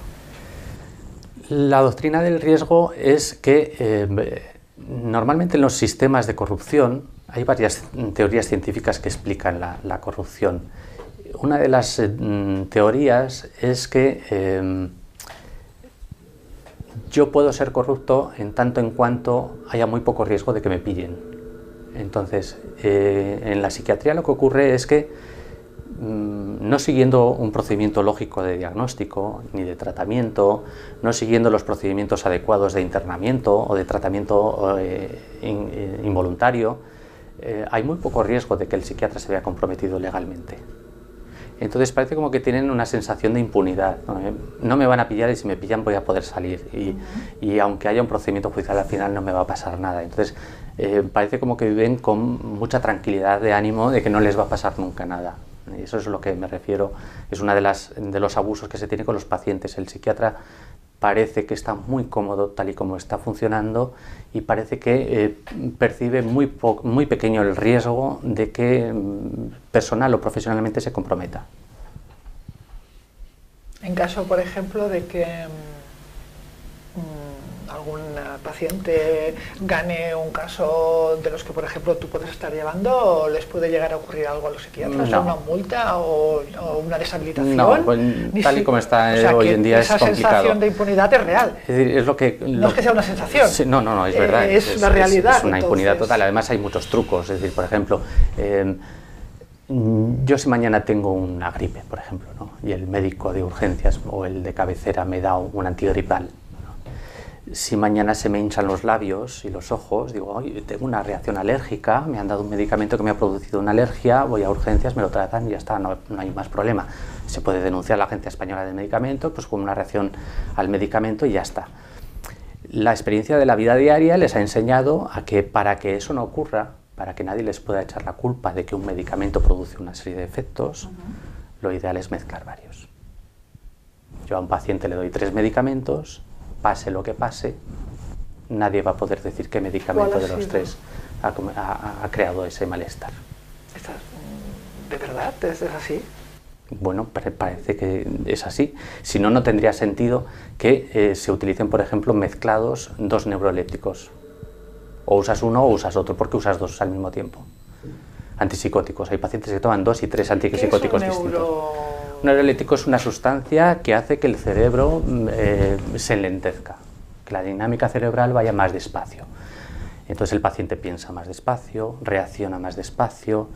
La doctrina del riesgo es que normalmente en los sistemas de corrupción hay varias teorías científicas que explican la corrupción. Una de las teorías es que yo puedo ser corrupto en tanto en cuanto haya muy poco riesgo de que me pillen. Entonces, en la psiquiatría lo que ocurre es que no siguiendo un procedimiento lógico de diagnóstico ni de tratamiento, no siguiendo los procedimientos adecuados de internamiento o de tratamiento involuntario, hay muy poco riesgo de que el psiquiatra se vea comprometido legalmente. Entonces parece como que tienen una sensación de impunidad, ¿no? No me van a pillar y si me pillan voy a poder salir y aunque haya un procedimiento judicial al final no me va a pasar nada. Entonces parece como que viven con mucha tranquilidad de ánimo de que no les va a pasar nunca nada. Y eso es a lo que me refiero, es uno de los abusos que se tiene con los pacientes. El psiquiatra parece que está muy cómodo tal y como está funcionando y parece que percibe muy pequeño el riesgo de que personal o profesionalmente se comprometa. En caso, por ejemplo, de que algún paciente gane un caso de los que, por ejemplo, tú puedes estar llevando, ¿les puede llegar a ocurrir algo a los psiquiatras? No. ¿Una multa o una deshabilitación? No, pues, tal y como está hoy en día es complicado. Esa sensación de impunidad es real. Es decir, no es que sea una sensación. Sí, no, es verdad. Es la realidad. Es una impunidad total. Además hay muchos trucos. Es decir, por ejemplo, yo si mañana tengo una gripe, por ejemplo, ¿no? Y el médico de urgencias o el de cabecera me da un antigripal, si mañana se me hinchan los labios y los ojos, digo, oye, tengo una reacción alérgica, me han dado un medicamento que me ha producido una alergia, voy a urgencias, me lo tratan y ya está, no hay más problema. Se puede denunciar a la Agencia Española de Medicamentos pues con una reacción al medicamento y ya está. La experiencia de la vida diaria les ha enseñado a que para que eso no ocurra, para que nadie les pueda echar la culpa de que un medicamento produce una serie de efectos, lo ideal es mezclar varios. Yo a un paciente le doy 3 medicamentos, pase lo que pase, nadie va a poder decir qué medicamento de los 3. ha creado ese malestar. ¿De verdad? ¿Es así? Bueno, parece que es así. Si no, no tendría sentido que se utilicen, por ejemplo, mezclados dos neurolepticos. O usas uno o usas otro. ¿Por qué usas dos al mismo tiempo? Antipsicóticos. Hay pacientes que toman 2 y 3 antipsicóticos distintos. Un neuroléptico es una sustancia que hace que el cerebro se enlentezca, que la dinámica cerebral vaya más despacio. Entonces el paciente piensa más despacio, reacciona más despacio,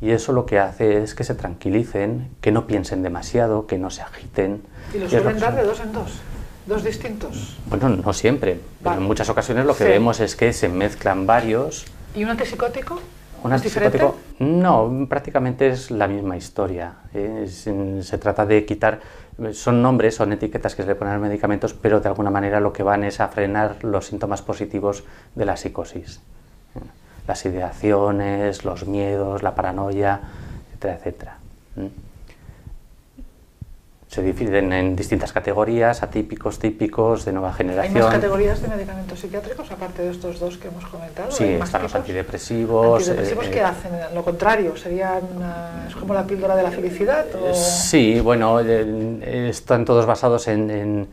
y eso lo que hace es que se tranquilicen, que no piensen demasiado, que no se agiten. ¿Y lo suelen dar de 2 en 2? ¿2 distintos? Bueno, no siempre, pero en muchas ocasiones lo que vemos es que se mezclan varios. ¿Y un antipsicótico? ¿Un antipsicótico? No, prácticamente es la misma historia. Se trata de quitar, son nombres, son etiquetas que se le ponen a los medicamentos, pero de alguna manera lo que van es a frenar los síntomas positivos de la psicosis. Las ideaciones, los miedos, la paranoia, etcétera, etcétera. Se dividen en distintas categorías, atípicos, típicos, de nueva generación. ¿Hay más categorías de medicamentos psiquiátricos aparte de estos dos que hemos comentado? Sí, están los antidepresivos. ¿Antidepresivos qué hacen? Lo contrario, ¿es como la píldora de la felicidad? ¿O? Sí, bueno, están todos basados en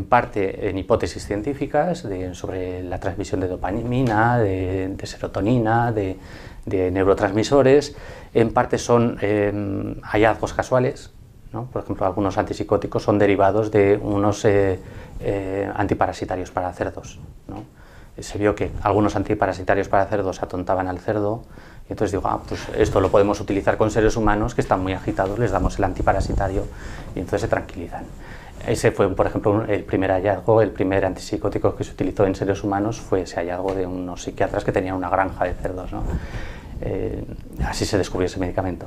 parte en hipótesis científicas sobre la transmisión de dopamina, de serotonina, de neurotransmisores. En parte son hallazgos casuales, ¿no? Por ejemplo, algunos antipsicóticos son derivados de unos antiparasitarios para cerdos, ¿no? Se vio que algunos antiparasitarios para cerdos atontaban al cerdo, y entonces digo, pues esto lo podemos utilizar con seres humanos que están muy agitados, les damos el antiparasitario y entonces se tranquilizan. Ese fue, por ejemplo, el primer hallazgo, el primer antipsicótico que se utilizó en seres humanos fue ese hallazgo de unos psiquiatras que tenían una granja de cerdos, ¿no? Así se descubrió ese medicamento.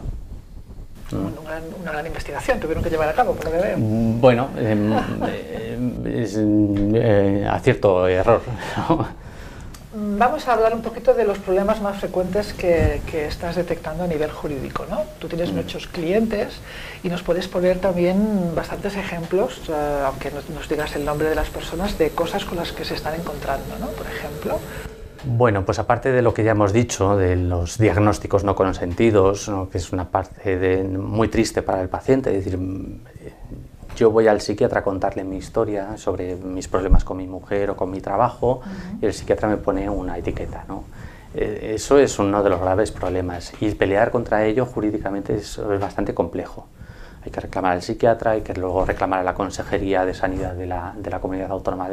Una gran investigación tuvieron que llevar a cabo, por lo que veo. Bueno, acierto error. Vamos a hablar un poquito de los problemas más frecuentes que estás detectando a nivel jurídico, ¿no? Tú tienes muchos clientes y nos puedes poner también bastantes ejemplos, aunque no nos digas el nombre de las personas, de cosas con las que se están encontrando, ¿no? Por ejemplo. Bueno, pues aparte de lo que ya hemos dicho, de los diagnósticos no consentidos, ¿no? Que es una parte muy triste para el paciente, es decir, yo voy al psiquiatra a contarle mi historia sobre mis problemas con mi mujer o con mi trabajo, y el psiquiatra me pone una etiqueta, ¿no? Eso es uno de los graves problemas, y pelear contra ello jurídicamente es bastante complejo. Hay que reclamar al psiquiatra, hay que luego reclamar a la Consejería de Sanidad de la Comunidad Autónoma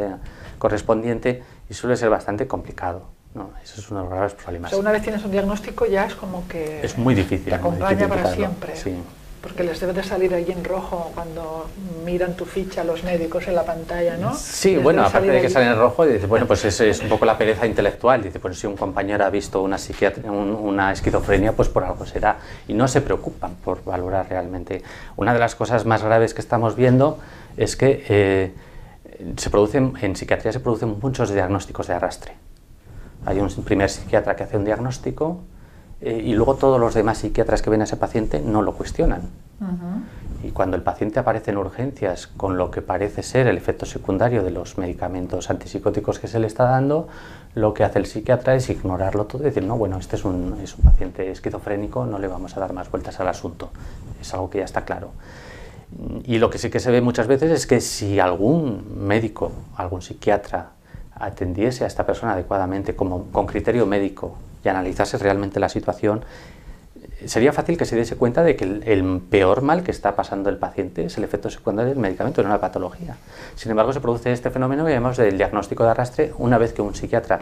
correspondiente, y suele ser bastante complicado, ¿no? Eso es uno de los graves problemas. O sea, una vez tienes un diagnóstico ya es como que es muy difícil, te acompaña para siempre. Sí. Porque les debe de salir ahí en rojo cuando miran tu ficha los médicos en la pantalla, ¿no? Sí, bueno, aparte de que sale en rojo, dice, bueno, pues es un poco la pereza intelectual. Dice, pues si un compañero ha visto una esquizofrenia, pues por algo será. Y no se preocupan por valorar realmente. Una de las cosas más graves que estamos viendo es que en psiquiatría se producen muchos diagnósticos de arrastre. Hay un primer psiquiatra que hace un diagnóstico, y luego todos los demás psiquiatras que ven a ese paciente no lo cuestionan. Y cuando el paciente aparece en urgencias con lo que parece ser el efecto secundario de los medicamentos antipsicóticos que se le está dando, lo que hace el psiquiatra es ignorarlo todo y decir, no, bueno, este es un paciente esquizofrénico, no le vamos a dar más vueltas al asunto. Es algo que ya está claro. Y lo que sí que se ve muchas veces es que si algún médico, algún psiquiatra atendiese a esta persona adecuadamente con criterio médico y analizase realmente la situación, sería fácil que se diese cuenta de que el peor mal que está pasando el paciente es el efecto secundario del medicamento, no la patología. Sin embargo, se produce este fenómeno que llamamos del diagnóstico de arrastre una vez que un psiquiatra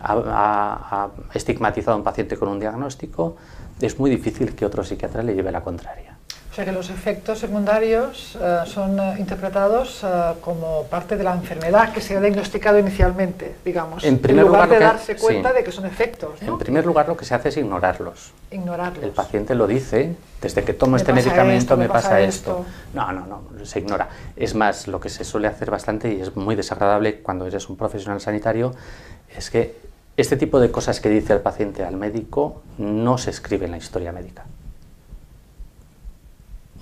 ha estigmatizado a un paciente con un diagnóstico, es muy difícil que otro psiquiatra le lleve la contraria. O sea que los efectos secundarios son interpretados como parte de la enfermedad que se ha diagnosticado inicialmente, digamos, en lugar de darse cuenta de que son efectos, ¿no? En primer lugar, lo que se hace es ignorarlos. Ignorarlos. El paciente lo dice, desde que tomo este medicamento me pasa esto. No, se ignora. Es más, lo que se suele hacer bastante, y es muy desagradable cuando eres un profesional sanitario, es que este tipo de cosas que dice el paciente al médico no se escribe en la historia médica.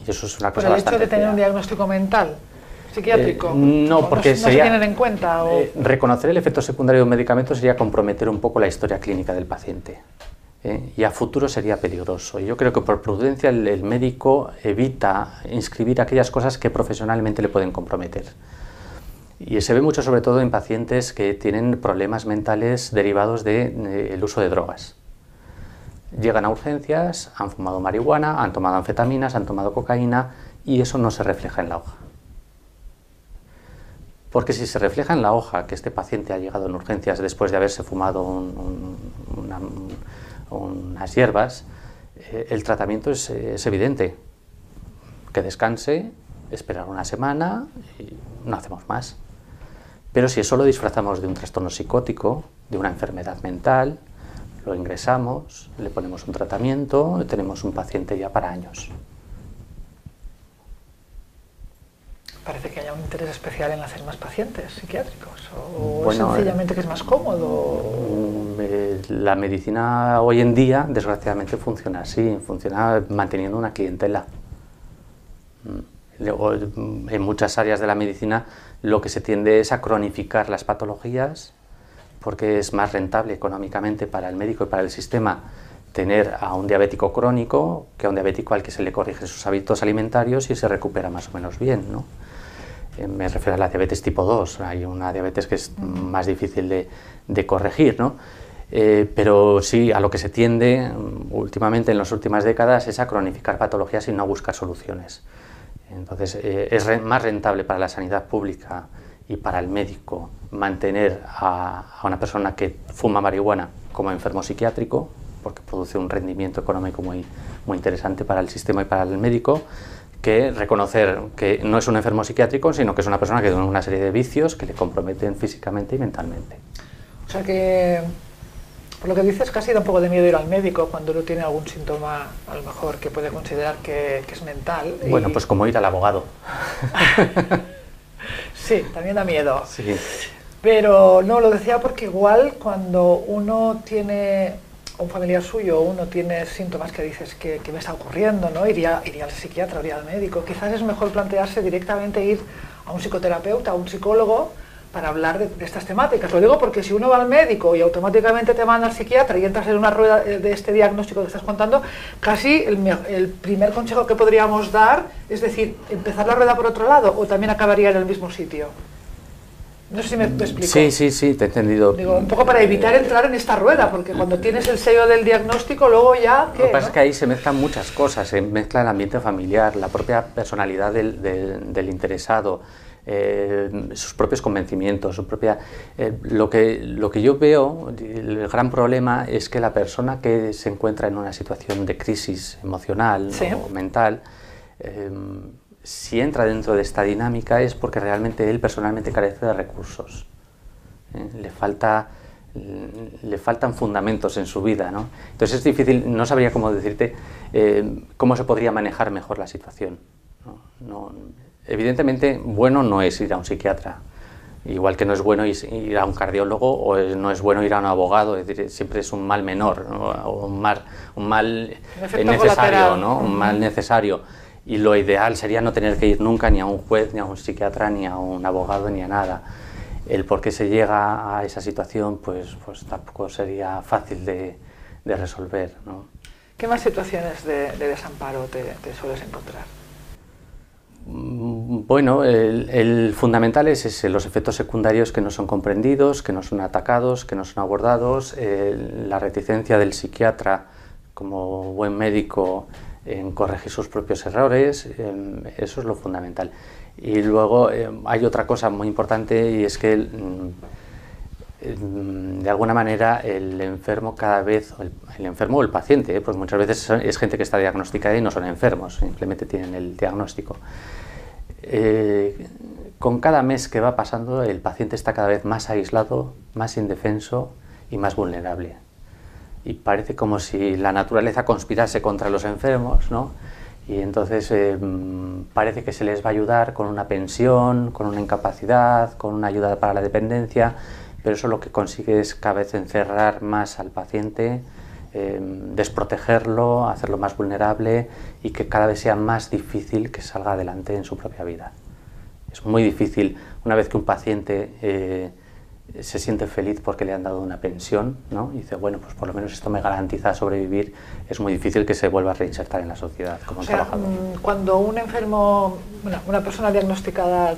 Y eso es una cosa bastante por el hecho de tener fea. un diagnóstico mental. psiquiátrico? No, porque no se tienen en cuenta. Reconocer el efecto secundario de un medicamento sería comprometer un poco la historia clínica del paciente. Y a futuro sería peligroso. Y yo creo que por prudencia el médico evita inscribir aquellas cosas que profesionalmente le pueden comprometer. Y se ve mucho sobre todo en pacientes que tienen problemas mentales derivados del uso de drogas. Llegan a urgencias, han fumado marihuana, han tomado anfetaminas, han tomado cocaína y eso no se refleja en la hoja. Porque si se refleja en la hoja que este paciente ha llegado en urgencias después de haberse fumado unas hierbas, el tratamiento es evidente. Que descanse, esperar una semana y no hacemos más. Pero si eso lo disfrazamos de un trastorno psicótico, de una enfermedad mental, lo ingresamos, le ponemos un tratamiento y tenemos un paciente ya para años. Parece que haya un interés especial en hacer más pacientes psiquiátricos, o bueno, sencillamente que es más cómodo. La medicina hoy en día, desgraciadamente, funciona así, funciona manteniendo una clientela. En muchas áreas de la medicina lo que se tiende es a cronificar las patologías porque es más rentable económicamente para el médico y para el sistema tener a un diabético crónico que a un diabético al que se le corrige sus hábitos alimentarios y se recupera más o menos bien, ¿no? Me refiero a la diabetes tipo 2, hay una diabetes que es más difícil de corregir, ¿no? Pero sí, a lo que se tiende últimamente, en las últimas décadas, es a cronificar patologías y no a buscar soluciones. Entonces, es más rentable para la sanidad pública y para el médico mantener a una persona que fuma marihuana como enfermo psiquiátrico, porque produce un rendimiento económico muy interesante para el sistema y para el médico, que reconocer que no es un enfermo psiquiátrico, sino que es una persona que tiene una serie de vicios que le comprometen físicamente y mentalmente. O sea que, por lo que dices, casi da un poco de miedo ir al médico cuando uno tiene algún síntoma, a lo mejor, que puede considerar que es mental. Bueno, pues como ir al abogado. Sí, también da miedo. Sí. Pero no, lo decía porque igual cuando uno tiene, un familiar suyo, uno tiene síntomas que dices que me está ocurriendo, ¿no? Iría al psiquiatra, iría al médico. Quizás es mejor plantearse directamente ir a un psicoterapeuta, a un psicólogo, para hablar de estas temáticas. Lo digo porque si uno va al médico y automáticamente te manda al psiquiatra y entras en una rueda de este diagnóstico que estás contando, casi el primer consejo que podríamos dar es decir, empezar la rueda por otro lado, o también acabaría en el mismo sitio. No sé si me explico. Sí, te he entendido. Digo, un poco para evitar entrar en esta rueda, porque cuando tienes el sello del diagnóstico, luego ya... ¿qué, Lo que pasa no? es que ahí se mezclan muchas cosas, se mezcla el ambiente familiar, la propia personalidad del interesado, sus propios convencimientos, lo que yo veo, el gran problema es que la persona que se encuentra en una situación de crisis emocional, ¿no? O mental, si entra dentro de esta dinámica es porque realmente él personalmente carece de recursos, le faltan fundamentos en su vida, ¿no? Entonces es difícil, no sabría cómo decirte cómo se podría manejar mejor la situación, ¿no? Evidentemente, bueno no es ir a un psiquiatra, igual que no es bueno ir a un cardiólogo o no es bueno ir a un abogado, es decir, siempre es un mal menor, ¿no? O un mal necesario, ¿no? Un mal necesario. Y lo ideal sería no tener que ir nunca ni a un juez, ni a un psiquiatra, ni a un abogado, ni a nada. El por qué se llega a esa situación, pues tampoco sería fácil de resolver, ¿no? ¿Qué más situaciones de desamparo te sueles encontrar? Bueno, el fundamental es ese, los efectos secundarios que no son comprendidos, que no son atacados, que no son abordados, la reticencia del psiquiatra como buen médico en corregir sus propios errores, eso es lo fundamental. Y luego hay otra cosa muy importante y es que de alguna manera el enfermo cada vez, el enfermo o el paciente, pues muchas veces es gente que está diagnosticada y no son enfermos, simplemente tienen el diagnóstico. Con cada mes que va pasando el paciente está cada vez más aislado, más indefenso y más vulnerable. Y parece como si la naturaleza conspirase contra los enfermos, ¿no? Y entonces parece que se les va a ayudar con una pensión, con una incapacidad, con una ayuda para la dependencia, pero eso lo que consigue es cada vez encerrar más al paciente, desprotegerlo, hacerlo más vulnerable y que cada vez sea más difícil que salga adelante en su propia vida. Es muy difícil, una vez que un paciente se siente feliz porque le han dado una pensión, ¿no? Y dice, bueno, pues por lo menos esto me garantiza sobrevivir, es muy difícil que se vuelva a reinsertar en la sociedad como trabajador. Cuando un enfermo, una persona diagnosticada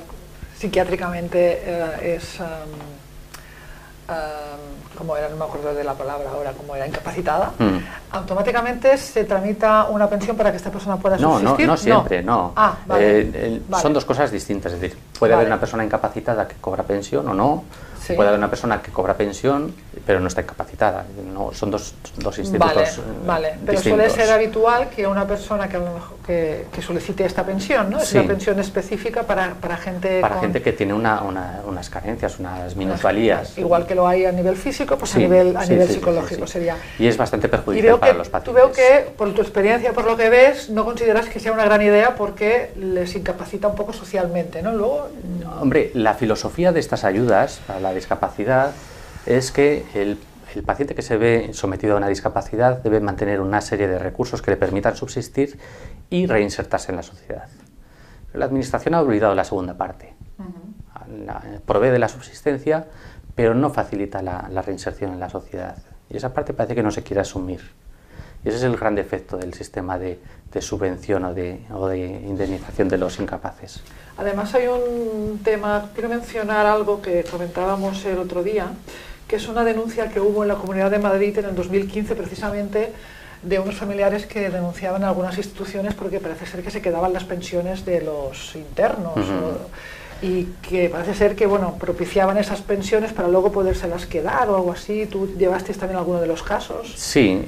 psiquiátricamente como era, no me acuerdo de la palabra ahora, como era, incapacitada, automáticamente se tramita una pensión para que esta persona pueda subsistir. No siempre, no. Ah, vale. Son dos cosas distintas, es decir, puede haber una persona incapacitada que cobra pensión o no, Sí. puede haber una persona que cobra pensión pero no está incapacitada, no, son dos institutos Vale, pero distintos. suele ser habitual que una persona que, a lo mejor, que solicite esta pensión, ¿no? Es Sí. una pensión específica para gente gente que tiene unas carencias, unas minusvalías. Igual que lo hay a nivel físico, pues Sí, a nivel sí, psicológico sí. sería. Y es bastante Y perjudicial para los pacientes. tú veo que, por tu experiencia, por lo que ves, no consideras que sea una gran idea porque les incapacita un poco socialmente, ¿no? Luego... Hombre, la filosofía de estas ayudas para la discapacidad es que el paciente que se ve sometido a una discapacidad debe mantener una serie de recursos que le permitan subsistir y reinsertarse en la sociedad. Pero la Administración ha olvidado la segunda parte. Provee de la subsistencia, pero no facilita la reinserción en la sociedad. Y esa parte parece que no se quiere asumir. Y ese es el gran defecto del sistema de subvención o de indemnización de los incapaces. Además hay un tema, quiero mencionar algo que comentábamos el otro día, que es una denuncia que hubo en la Comunidad de Madrid en el 2015 precisamente de unos familiares que denunciaban a algunas instituciones porque parece ser que se quedaban las pensiones de los internos y que parece ser que propiciaban esas pensiones para luego podérselas quedar o algo así. ¿Tú llevasteis también alguno de los casos? Sí,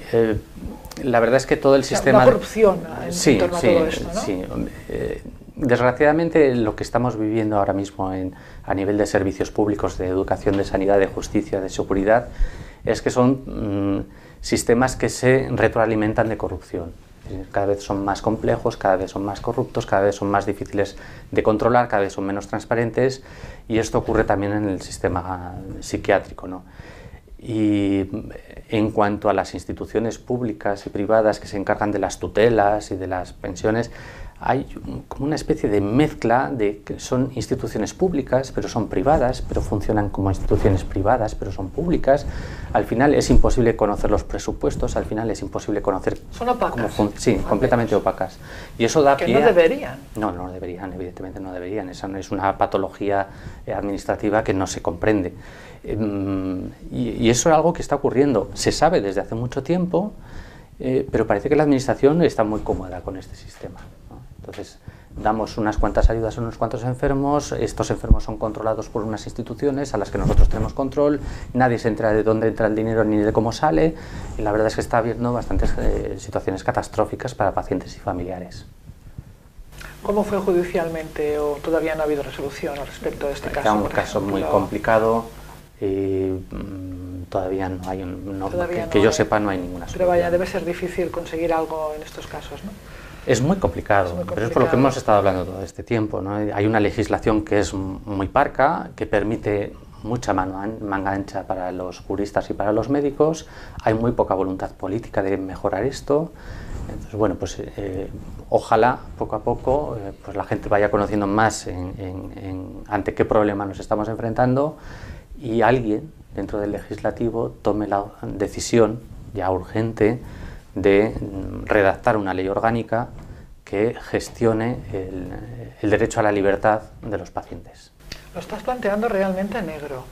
la verdad es que todo el sistema... Una corrupción en torno a todo esto, ¿no? Sí. Desgraciadamente lo que estamos viviendo ahora mismo a nivel de servicios públicos, de educación, de sanidad, de justicia, de seguridad, es que son sistemas que se retroalimentan de corrupción. Cada vez son más complejos, cada vez son más corruptos, cada vez son más difíciles de controlar, cada vez son menos transparentes, y esto ocurre también en el sistema psiquiátrico, ¿no? Y en cuanto a las instituciones públicas y privadas que se encargan de las tutelas y de las pensiones, hay como una especie de mezcla de que son instituciones públicas, pero son privadas, pero funcionan como instituciones privadas, pero son públicas. Al final es imposible conocer los presupuestos, al final es imposible conocer... Son opacas. Sí, completamente opacas. Y eso da pie... Que no deberían. No deberían, evidentemente no deberían. Esa no es una patología administrativa que no se comprende. Y eso es algo que está ocurriendo. Se sabe desde hace mucho tiempo, pero parece que la Administración está muy cómoda con este sistema, ¿no? Entonces, damos unas cuantas ayudas a unos cuantos enfermos, estos enfermos son controlados por unas instituciones a las que nosotros tenemos control, nadie se entera de dónde entra el dinero ni de cómo sale, y la verdad es que está habiendo bastantes situaciones catastróficas para pacientes y familiares. ¿Cómo fue judicialmente o todavía no ha habido resolución al respecto de este caso? Era un caso muy complicado y todavía no hay, que yo sepa, no hay ninguna solución. Pero vaya, debe ser difícil conseguir algo en estos casos, ¿no? Es muy complicado, pero es por lo que hemos estado hablando todo este tiempo, ¿no? Hay una legislación que es muy parca, que permite mucha manga ancha para los juristas y para los médicos, hay muy poca voluntad política de mejorar esto. Entonces, bueno, pues ojalá poco a poco pues la gente vaya conociendo más ante qué problema nos estamos enfrentando y alguien dentro del legislativo tome la decisión ya urgente de redactar una ley orgánica que gestione el derecho a la libertad de los pacientes. Lo estás planteando realmente negro.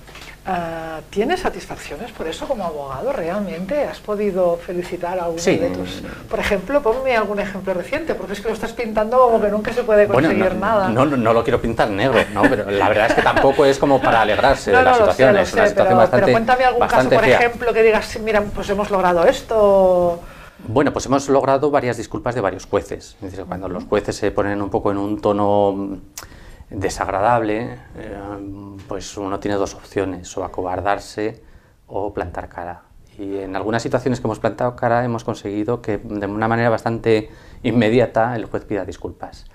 ¿Tienes satisfacciones por eso como abogado? ¿Realmente has podido felicitar a alguno de tus...? Por ejemplo, ponme algún ejemplo reciente, porque es que lo estás pintando como que nunca se puede conseguir nada. No lo quiero pintar negro, ¿no? Pero la verdad es que tampoco es como para alegrarse de la situación. Lo es una sé, situación bastante... Pero cuéntame algún caso, por ejemplo, que digas, mira, pues hemos logrado esto... Bueno, pues hemos logrado varias disculpas de varios jueces. Es decir, cuando los jueces se ponen un poco en un tono desagradable, pues uno tiene dos opciones, o acobardarse o plantar cara. Y en algunas situaciones que hemos plantado cara hemos conseguido que de una manera bastante inmediata el juez pida disculpas.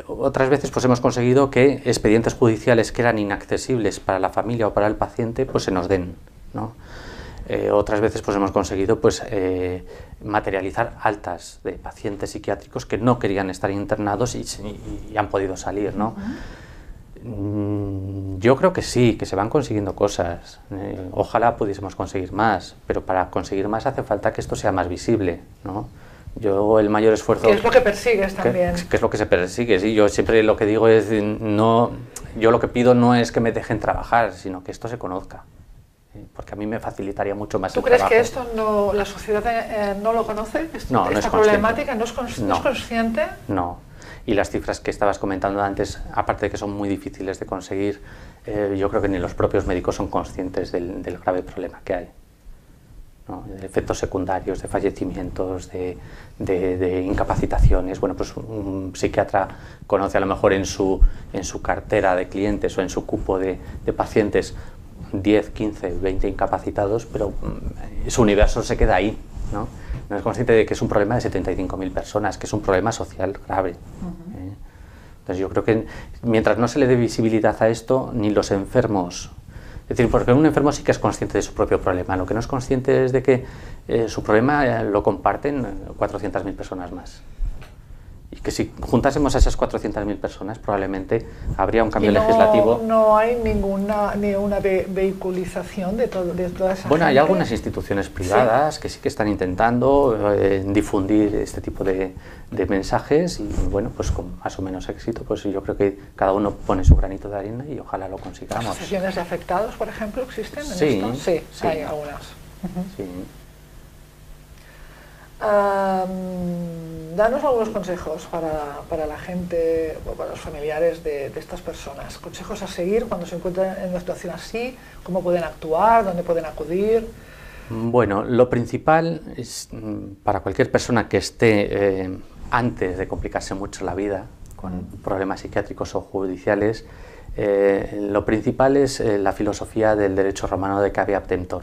Otras veces pues hemos conseguido que expedientes judiciales que eran inaccesibles para la familia o para el paciente pues se nos den, ¿no? Otras veces pues hemos conseguido pues, materializar altas de pacientes psiquiátricos que no querían estar internados y han podido salir, ¿no? Yo creo que sí, que se van consiguiendo cosas. Ojalá pudiésemos conseguir más, pero para conseguir más hace falta que esto sea más visible, ¿no? Yo el mayor esfuerzo... ¿Qué es lo que persigues también? ¿Qué es lo que se persigue? Sí, yo siempre lo que digo es, yo lo que pido no es que me dejen trabajar, sino que esto se conozca. Porque a mí me facilitaría mucho más el trabajo. ¿Tú crees que esto la sociedad no lo conoce? No, no es problemática no es consciente? No. Y las cifras que estabas comentando antes, aparte de que son muy difíciles de conseguir, yo creo que ni los propios médicos son conscientes del grave problema que hay, ¿no? De efectos secundarios, de fallecimientos, de incapacitaciones. Bueno, pues un psiquiatra conoce a lo mejor en su cartera de clientes o en su cupo de pacientes 10, 15, 20 incapacitados, pero su universo se queda ahí, ¿no? No es consciente de que es un problema de 75.000 personas, que es un problema social grave. Entonces yo creo que mientras no se le dé visibilidad a esto, ni los enfermos... Es decir, porque un enfermo sí que es consciente de su propio problema, lo que no es consciente es de que su problema lo comparten 400.000 personas más. Y que si juntásemos a esas 400.000 personas, probablemente habría un cambio legislativo. No hay ni una vehiculización de toda esa Bueno, gente. hay algunas instituciones privadas, ¿sí?, que sí que están intentando difundir este tipo de mensajes y, bueno, pues con más o menos éxito, pues yo creo que cada uno pone su granito de arena y ojalá lo consigamos. ¿Asociaciones de afectados, por ejemplo, existen en sí, esto? Sí, hay algunas. Sí. Danos algunos consejos para la gente o para los familiares de estas personas. Consejos a seguir cuando se encuentran en una situación así, cómo pueden actuar, dónde pueden acudir. Bueno, lo principal es para cualquier persona que esté antes de complicarse mucho la vida con problemas psiquiátricos o judiciales, lo principal es la filosofía del derecho romano de caveat emptor.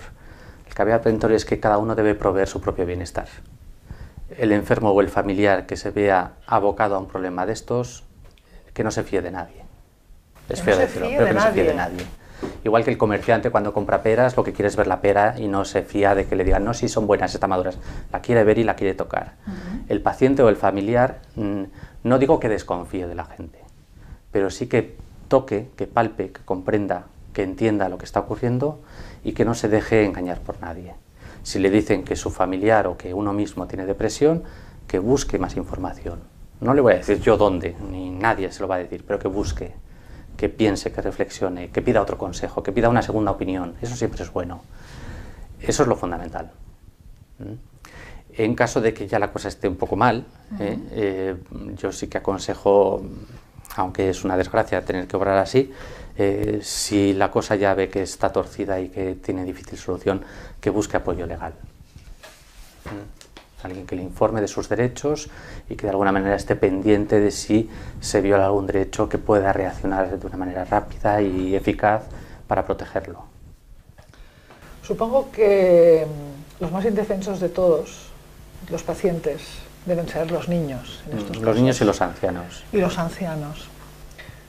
El caveat emptor es que cada uno debe proveer su propio bienestar. El enfermo o el familiar que se vea abocado a un problema de estos, que no se fíe de nadie. Es feo decirlo, pero que no se fíe de nadie. Igual que el comerciante cuando compra peras, lo que quiere es ver la pera y no se fía de que le digan, no, si son buenas, están maduras. La quiere ver y la quiere tocar. El paciente o el familiar, no digo que desconfíe de la gente, pero sí que toque, que palpe, que comprenda, que entienda lo que está ocurriendo y que no se deje engañar por nadie. Si le dicen que su familiar o que uno mismo tiene depresión, que busque más información. No le voy a decir yo dónde, ni nadie se lo va a decir, pero que busque, que piense, que reflexione, que pida otro consejo, que pida una segunda opinión. Eso siempre es bueno. Eso es lo fundamental. En caso de que ya la cosa esté un poco mal, yo sí que aconsejo, aunque es una desgracia tener que obrar así, si la cosa ya ve que está torcida y que tiene difícil solución, que busque apoyo legal. Alguien que le informe de sus derechos y que de alguna manera esté pendiente de si se viola algún derecho, que pueda reaccionar de una manera rápida y eficaz para protegerlo. Supongo que los más indefensos de todos, los pacientes, deben ser los niños en estos casos. Los niños y los ancianos. Y los ancianos.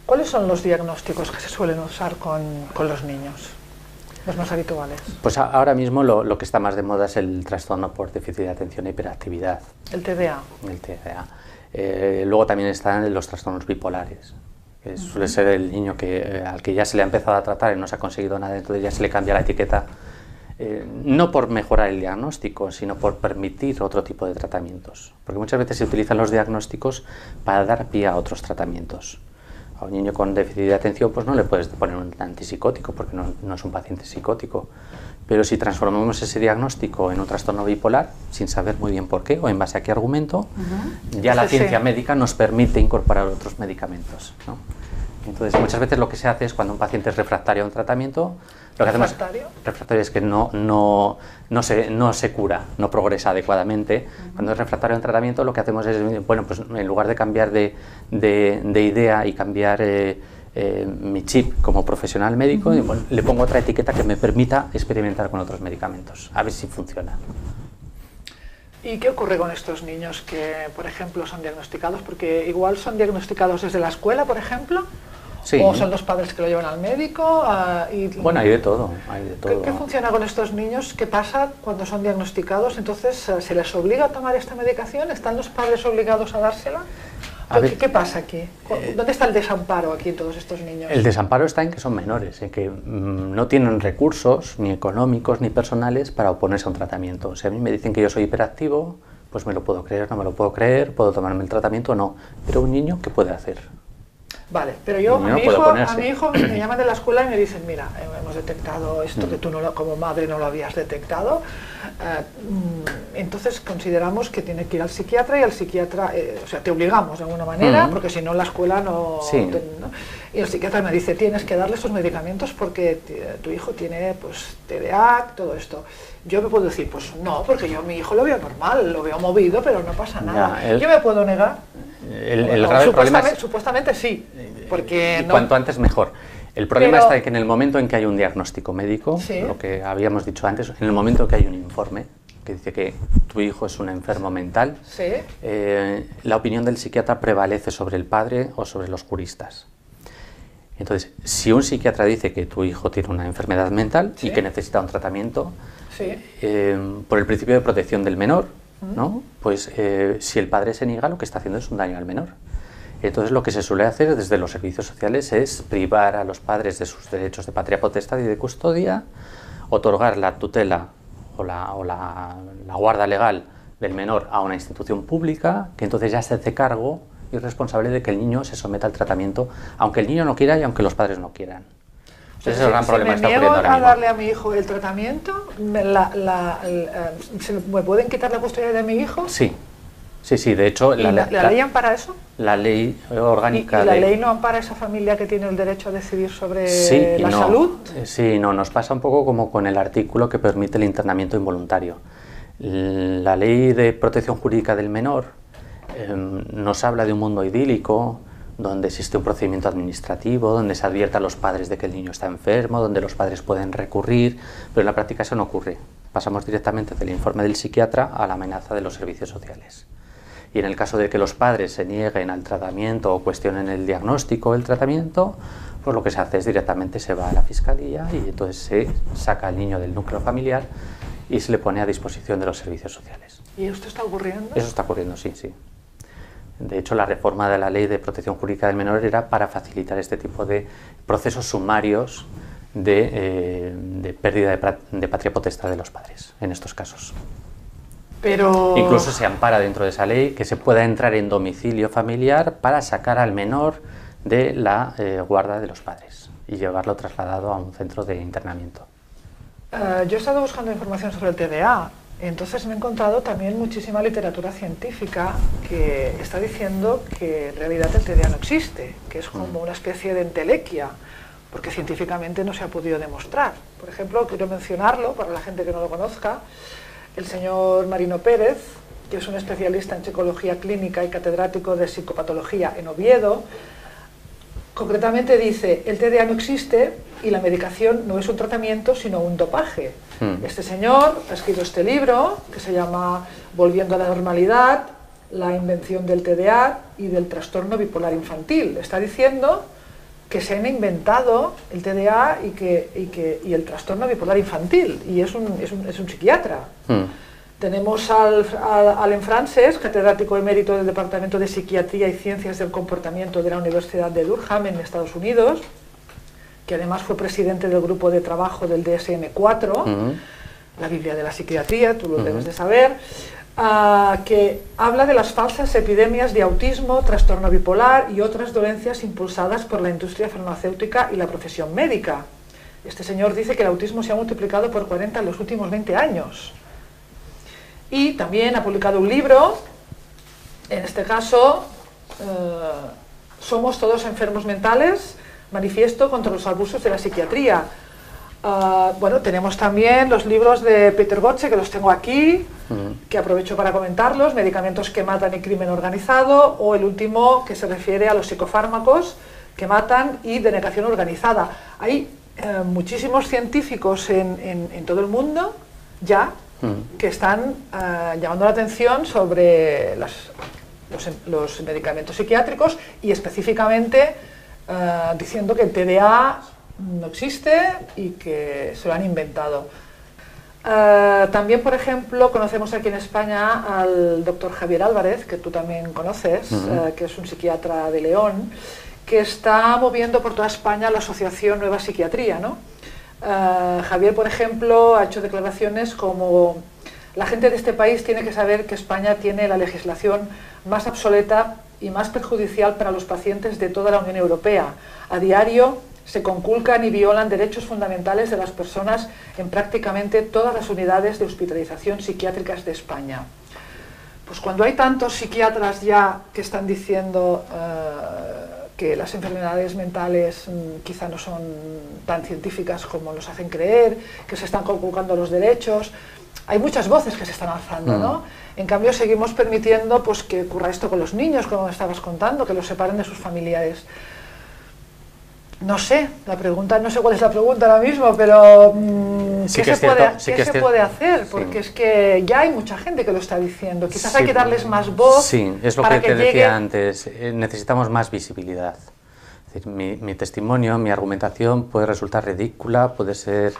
¿Cuáles son los diagnósticos que se suelen usar con los niños, los más habituales? Pues ahora mismo lo que está más de moda es el trastorno por déficit de atención e hiperactividad. El TDA. El TDA. Luego también están los trastornos bipolares, que suele ser el niño al que ya se le ha empezado a tratar y no se ha conseguido nada, entonces ya se le cambia la etiqueta, no por mejorar el diagnóstico, sino por permitir otro tipo de tratamientos. Porque muchas veces se utilizan los diagnósticos para dar pie a otros tratamientos. A un niño con déficit de atención pues no le puedes poner un antipsicótico porque no es un paciente psicótico. Pero si transformamos ese diagnóstico en un trastorno bipolar, sin saber muy bien por qué o en base a qué argumento, ya la ciencia médica nos permite incorporar otros medicamentos, ¿no? Entonces muchas veces lo que se hace es cuando un paciente es refractario a un tratamiento, lo que hacemos refractario es que no se cura, no progresa adecuadamente. Cuando es refractario a un tratamiento, lo que hacemos es, bueno, pues en lugar de cambiar de idea y cambiar mi chip como profesional médico, bueno, le pongo otra etiqueta que me permita experimentar con otros medicamentos, a ver si funciona. ¿Y qué ocurre con estos niños que, por ejemplo, son diagnosticados? Porque igual son diagnosticados desde la escuela, por ejemplo, Sí. ¿O son los padres que lo llevan al médico? Bueno, hay de todo, hay de todo. ¿Qué funciona con estos niños? ¿Qué pasa cuando son diagnosticados? Entonces, ¿se les obliga a tomar esta medicación? ¿Están los padres obligados a dársela? ¿Qué pasa aquí? ¿Dónde está el desamparo aquí en todos estos niños? El desamparo está en que son menores, en que no tienen recursos ni económicos ni personales para oponerse a un tratamiento. Si a mí me dicen que yo soy hiperactivo, pues me lo puedo creer, no me lo puedo creer, puedo tomarme el tratamiento o no. Pero un niño, ¿qué puede hacer? Vale, pero yo a mi hijo me llaman de la escuela y me dicen, mira, hemos detectado esto que tú como madre no lo habías detectado, entonces consideramos que tiene que ir al psiquiatra y al psiquiatra, o sea, te obligamos de alguna manera, porque si no la escuela no, sí. ¿no? Y el psiquiatra me dice, tienes que darle esos medicamentos porque tu hijo tiene pues TDA, todo esto. Yo me puedo decir, pues no, porque yo a mi hijo lo veo normal, lo veo movido, pero no pasa nada. Yo me puedo negar. El grave problema es, supuestamente sí, porque y cuanto antes mejor. El problema está en que en el momento en que hay un diagnóstico médico, sí, lo que habíamos dicho antes, en el momento en que hay un informe que dice que tu hijo es un enfermo mental, sí, la opinión del psiquiatra prevalece sobre el padre o sobre los juristas. Entonces, si un psiquiatra dice que tu hijo tiene una enfermedad mental, sí, y que necesita un tratamiento, sí, por el principio de protección del menor, ¿no? Pues si el padre se niega, lo que está haciendo es un daño al menor. Entonces lo que se suele hacer desde los servicios sociales es privar a los padres de sus derechos de patria potestad y de custodia, otorgar la tutela o la guarda legal del menor a una institución pública, que entonces ya se hace cargo y es responsable de que el niño se someta al tratamiento, aunque el niño no quiera y aunque los padres no quieran. Ese es el gran problema que está ocurriendo ahora mismo. Si me niego a darle a mi hijo el tratamiento, ¿me pueden quitar la custodia de mi hijo? Sí, sí, sí, de hecho... ¿La ley ampara eso? La ley orgánica... ¿Y la ley no ampara a esa familia que tiene el derecho a decidir sobre la salud? Sí, no, nos pasa un poco como con el artículo que permite el internamiento involuntario. La ley de protección jurídica del menor nos habla de un mundo idílico, donde existe un procedimiento administrativo, donde se advierte a los padres de que el niño está enfermo, donde los padres pueden recurrir, pero en la práctica eso no ocurre. Pasamos directamente del informe del psiquiatra a la amenaza de los servicios sociales. Y en el caso de que los padres se nieguen al tratamiento o cuestionen el diagnóstico o el tratamiento, pues lo que se hace es directamente se va a la fiscalía y entonces se saca al niño del núcleo familiar y se le pone a disposición de los servicios sociales. ¿Y esto está ocurriendo? Eso está ocurriendo, sí, sí. De hecho, la reforma de la Ley de Protección Jurídica del Menor era para facilitar este tipo de procesos sumarios de pérdida de patria potestad de los padres, en estos casos. Pero... Incluso se ampara dentro de esa ley que se pueda entrar en domicilio familiar para sacar al menor de la guarda de los padres y llevarlo trasladado a un centro de internamiento. Yo he estado buscando información sobre el TDA. Entonces me he encontrado también muchísima literatura científica que está diciendo que en realidad el TDA no existe, que es como una especie de entelequia, porque científicamente no se ha podido demostrar. Por ejemplo, quiero mencionarlo para la gente que no lo conozca, el señor Marino Pérez, que es un especialista en psicología clínica y catedrático de psicopatología en Oviedo, concretamente dice, el TDA no existe y la medicación no es un tratamiento sino un dopaje. Este señor ha escrito este libro que se llama Volviendo a la normalidad, la invención del TDA y del trastorno bipolar infantil. Está diciendo que se han inventado el TDA y el trastorno bipolar infantil y es un psiquiatra. Tenemos al Alain Frances, catedrático emérito del Departamento de Psiquiatría y Ciencias del Comportamiento de la Universidad de Durham en Estados Unidos, que además fue presidente del grupo de trabajo del DSM-4, la Biblia de la psiquiatría, tú lo debes de saber, que habla de las falsas epidemias de autismo, trastorno bipolar y otras dolencias impulsadas por la industria farmacéutica y la profesión médica. Este señor dice que el autismo se ha multiplicado por 40 en los últimos 20 años. Y también ha publicado un libro, en este caso, Somos todos enfermos mentales, manifiesto contra los abusos de la psiquiatría. Bueno, tenemos también los libros de Peter Gotze, que los tengo aquí, que aprovecho para comentarlos, Medicamentos que matan y crimen organizado, o el último que se refiere a los psicofármacos que matan y denegación organizada. Hay muchísimos científicos en todo el mundo ya que están llamando la atención sobre los medicamentos psiquiátricos y específicamente diciendo que el TDA no existe y que se lo han inventado. También, por ejemplo, conocemos aquí en España al doctor Javier Álvarez, que tú también conoces, que es un psiquiatra de León, que está moviendo por toda España la asociación Nueva Psiquiatría, ¿no? Javier, por ejemplo, ha hecho declaraciones como: la gente de este país tiene que saber que España tiene la legislación más obsoleta y más perjudicial para los pacientes de toda la Unión Europea. A diario se conculcan y violan derechos fundamentales de las personas en prácticamente todas las unidades de hospitalización psiquiátricas de España. Pues cuando hay tantos psiquiatras ya que están diciendo que las enfermedades mentales quizá no son tan científicas como nos hacen creer, que se están conculcando los derechos, hay muchas voces que se están alzando, ¿no? En cambio seguimos permitiendo pues, que ocurra esto con los niños, como me estabas contando, que los separen de sus familiares. No sé, no sé cuál es la pregunta ahora mismo, pero ¿qué se puede hacer? Porque es que ya hay mucha gente que lo está diciendo. Quizás hay que darles más voz. Sí, es lo que te decía antes. Necesitamos más visibilidad. Es decir, mi testimonio, mi argumentación puede resultar ridícula, puede ser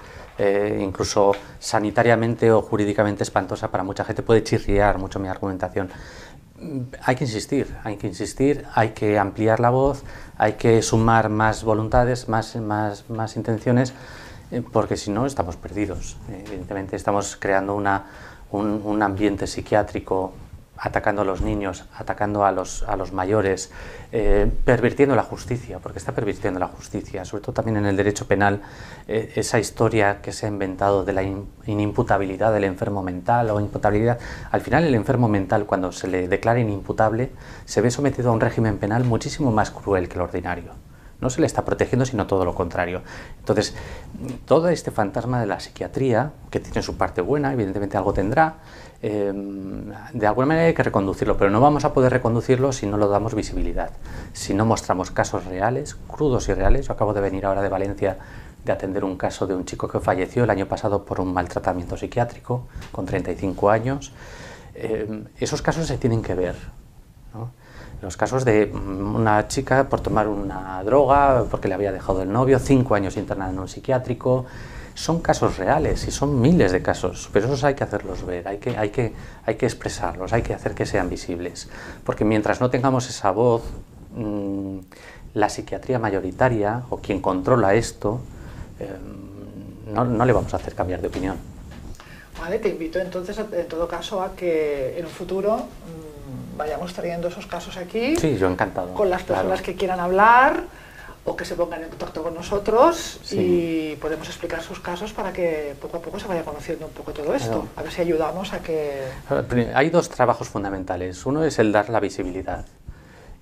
incluso sanitariamente o jurídicamente espantosa para mucha gente, puede chirriar mucho mi argumentación. Hay que insistir, hay que ampliar la voz, hay que sumar más voluntades, más intenciones, porque si no estamos perdidos. Evidentemente estamos creando un ambiente psiquiátrico, atacando a los niños, atacando a los mayores, pervirtiendo la justicia, porque está pervirtiendo la justicia, sobre todo también en el derecho penal, esa historia que se ha inventado de la inimputabilidad del enfermo mental o imputabilidad. Al final el enfermo mental, cuando se le declara inimputable, se ve sometido a un régimen penal muchísimo más cruel que el ordinario. No se le está protegiendo, sino todo lo contrario. Entonces, todo este fantasma de la psiquiatría, que tiene su parte buena, evidentemente algo tendrá, de alguna manera hay que reconducirlo, pero no vamos a poder reconducirlo si no lo damos visibilidad, si no mostramos casos reales, crudos y reales. Yo acabo de venir ahora de Valencia de atender un caso de un chico que falleció el año pasado por un maltratamiento psiquiátrico, con 35 años. Esos casos se tienen que ver, ¿no? Los casos de una chica por tomar una droga, porque le había dejado el novio, 5 años internada en un psiquiátrico. Son casos reales y son miles de casos, pero esos hay que hacerlos ver, hay que expresarlos, hay que hacer que sean visibles, porque mientras no tengamos esa voz, la psiquiatría mayoritaria o quien controla esto, no le vamos a hacer cambiar de opinión. Vale, te invito entonces en todo caso a que en un futuro vayamos trayendo esos casos aquí. Sí, yo encantado. Con las personas que quieran hablar, o que se pongan en contacto con nosotros, y podemos explicar sus casos para que poco a poco se vaya conociendo un poco todo esto. Claro. A ver si ayudamos a que... Hay dos trabajos fundamentales. Uno es el dar la visibilidad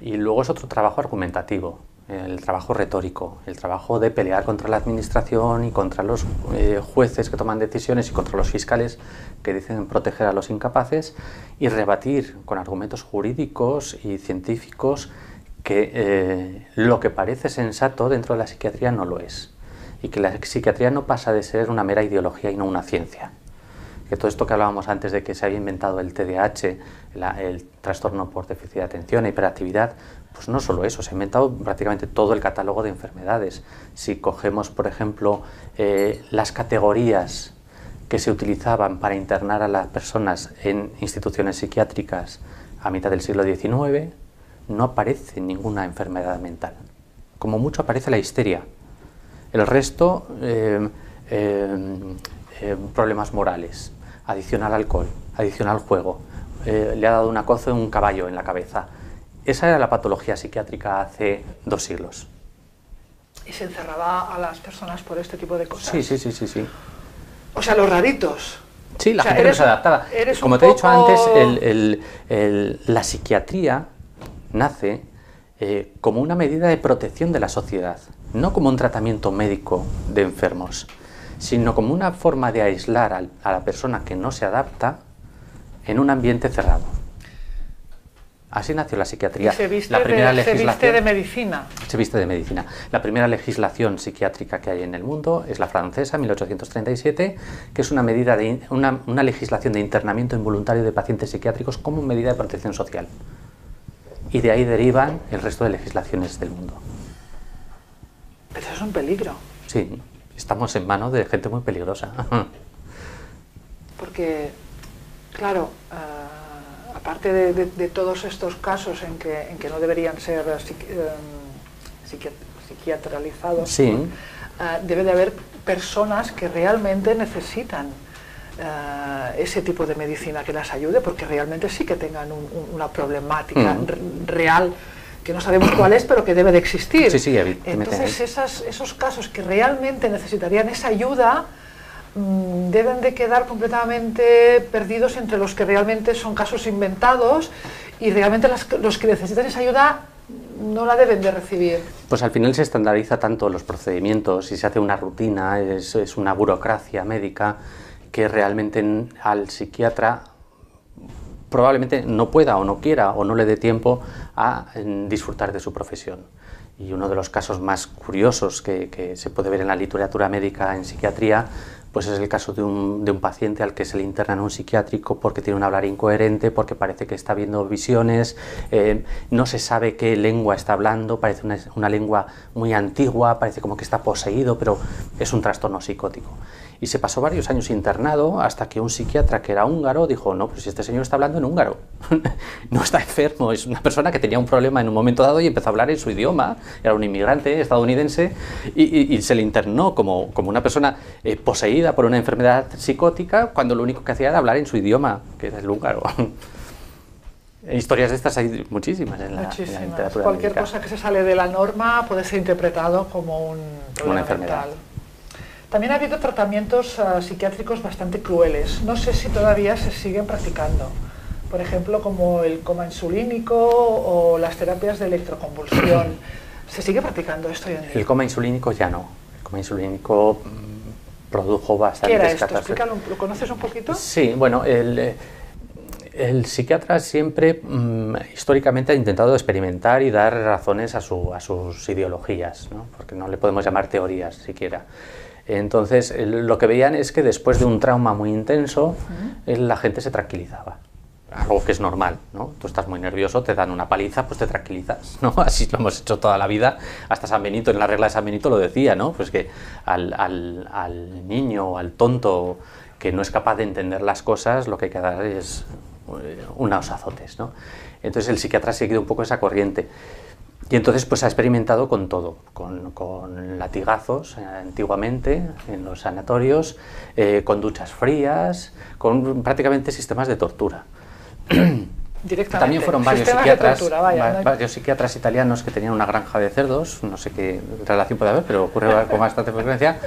y luego es otro trabajo argumentativo, el trabajo retórico, el trabajo de pelear contra la administración y contra los jueces que toman decisiones y contra los fiscales que dicen proteger a los incapaces, y rebatir con argumentos jurídicos y científicos que lo que parece sensato dentro de la psiquiatría no lo es, y que la psiquiatría no pasa de ser una mera ideología y no una ciencia. Que todo esto que hablábamos antes de que se había inventado el TDAH, el trastorno por déficit de atención e hiperactividad, pues no solo eso, se ha inventado prácticamente todo el catálogo de enfermedades. Si cogemos, por ejemplo, las categorías que se utilizaban para internar a las personas en instituciones psiquiátricas a mitad del siglo XIX, no aparece ninguna enfermedad mental. Como mucho aparece la histeria. El resto, problemas morales, adicción al alcohol, adicción al juego, le ha dado un acoso en un caballo en la cabeza. Esa era la patología psiquiátrica hace 2 siglos. ¿Y se encerraba a las personas por este tipo de cosas? Sí. O sea, los raritos. Sí, la gente no se adaptaba. Como te he dicho antes, la psiquiatría nace como una medida de protección de la sociedad, no como un tratamiento médico de enfermos, sino como una forma de aislar a la persona que no se adapta en un ambiente cerrado. Así nació la psiquiatría. Y se viste de medicina. Se viste de medicina. La primera legislación psiquiátrica que hay en el mundo es la francesa, 1837, que es una legislación de internamiento involuntario de pacientes psiquiátricos como medida de protección social. Y de ahí derivan el resto de legislaciones del mundo. Pero eso es un peligro. Sí, estamos en manos de gente muy peligrosa. Porque, claro, aparte de todos estos casos en que no deberían ser psiquiatralizados, Sí. Debe de haber personas que realmente necesitan ese tipo de medicina que las ayude, porque realmente sí que tengan una problemática real, que no sabemos cuál es, pero que debe de existir. Sí, sí, evidentemente. Entonces esos casos que realmente necesitarían esa ayuda deben de quedar completamente perdidos entre los que realmente son casos inventados y realmente los que necesitan esa ayuda no la deben de recibir. Pues al final se estandariza tanto los procedimientos y se hace una rutina, es una burocracia médica que realmente al psiquiatra probablemente no pueda o no quiera o no le dé tiempo a disfrutar de su profesión. Y uno de los casos más curiosos que se puede ver en la literatura médica en psiquiatría, pues es el caso de un paciente al que se le interna en un psiquiátrico porque tiene un hablar incoherente, porque parece que está viendo visiones, no se sabe qué lengua está hablando, parece una lengua muy antigua, parece como que está poseído, pero es un trastorno psicótico. Y se pasó varios años internado hasta que un psiquiatra que era húngaro dijo, no, pues este señor está hablando en húngaro, no está enfermo, es una persona que tenía un problema en un momento dado y empezó a hablar en su idioma, era un inmigrante estadounidense y se le internó como una persona poseída por una enfermedad psicótica cuando lo único que hacía era hablar en su idioma, que era el húngaro. Historias de estas hay muchísimas en la literatura Cualquier médica. cosa que se sale de la norma puede ser interpretado como un problema Una enfermedad. mental. También ha habido tratamientos psiquiátricos bastante crueles. No sé si todavía se siguen practicando. Por ejemplo, como el coma insulínico o las terapias de electroconvulsión. ¿Se sigue practicando esto hoy en día? El coma insulínico ya no. El coma insulínico produjo bastantes ¿Qué era esto? catástrofes. Explícalo, ¿lo conoces un poquito? Sí, bueno, el psiquiatra siempre históricamente ha intentado experimentar y dar razones a sus ideologías, ¿no? Porque no le podemos llamar teorías siquiera. Entonces, lo que veían es que después de un trauma muy intenso, la gente se tranquilizaba. Algo que es normal, ¿no? Tú estás muy nervioso, te dan una paliza, pues te tranquilizas, ¿no? Así lo hemos hecho toda la vida. Hasta San Benito, en la regla de San Benito lo decía, ¿no? Pues que al niño o al tonto que no es capaz de entender las cosas, lo que hay que dar es unos azotes, ¿no? Entonces el psiquiatra ha seguido un poco esa corriente. Y entonces pues ha experimentado con todo, con latigazos antiguamente en los sanatorios, con duchas frías, con prácticamente sistemas de tortura. Directamente. También fueron varios Sistemas de psiquiatras, tortura, vaya, ¿no? varios psiquiatras italianos que tenían una granja de cerdos, no sé qué relación puede haber, pero ocurre con bastante frecuencia,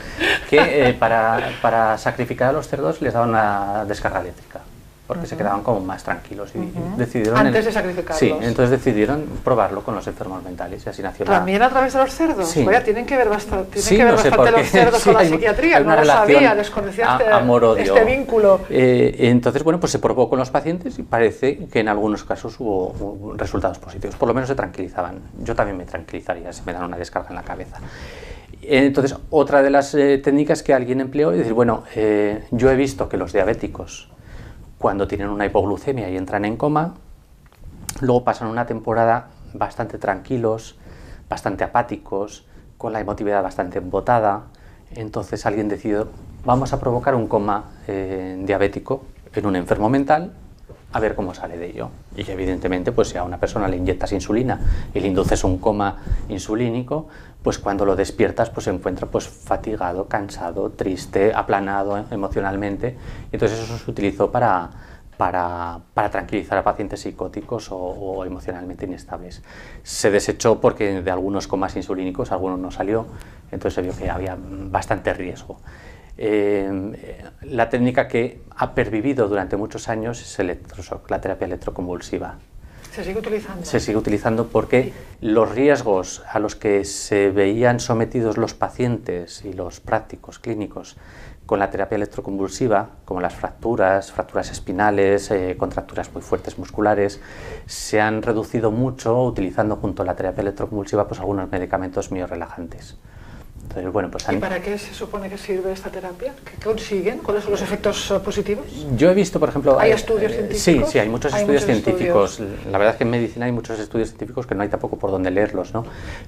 que para sacrificar a los cerdos les daban una descarga eléctrica, porque se quedaban como más tranquilos y decidieron... Antes de sacrificarlos. Sí, entonces decidieron probarlo con los enfermos mentales y así nació ¿También a través de los cerdos? Sí. Vaya, tienen que ver bastante, Sí, no sé por qué. los cerdos Sí, con la hay psiquiatría, una no lo relación sabía, desconocía amor-odio. este vínculo. Entonces, bueno, pues se probó con los pacientes y parece que en algunos casos hubo resultados positivos, por lo menos se tranquilizaban. Yo también me tranquilizaría si me dan una descarga en la cabeza. Entonces, otra de las técnicas que alguien empleó es decir, bueno, yo he visto que los diabéticos, cuando tienen una hipoglucemia y entran en coma, luego pasan una temporada bastante tranquilos, bastante apáticos, con la emotividad bastante embotada. Entonces alguien decidió, vamos a provocar un coma diabético en un enfermo mental, a ver cómo sale de ello. Y evidentemente, pues si a una persona le inyectas insulina y le induces un coma insulínico, pues cuando lo despiertas pues se encuentra pues fatigado, cansado, triste, aplanado emocionalmente. Entonces eso se utilizó para tranquilizar a pacientes psicóticos o emocionalmente inestables. Se desechó porque de algunos comas insulínicos algunos no salió, entonces se vio que había bastante riesgo. La técnica que ha pervivido durante muchos años es la terapia electroconvulsiva. ¿Se sigue utilizando? Se sigue utilizando porque los riesgos a los que se veían sometidos los pacientes y los prácticos clínicos con la terapia electroconvulsiva, como las fracturas espinales, contracturas muy fuertes musculares, se han reducido mucho utilizando junto a la terapia electroconvulsiva pues algunos medicamentos miorelajantes. Entonces, bueno, pues ¿Y para qué se supone que sirve esta terapia? ¿Qué consiguen? ¿Cuáles son los efectos positivos? Yo he visto, por ejemplo... ¿Hay estudios científicos? Sí, hay muchos estudios científicos. La verdad es que en medicina hay muchos estudios científicos que no hay tampoco por dónde leerlos, ¿no?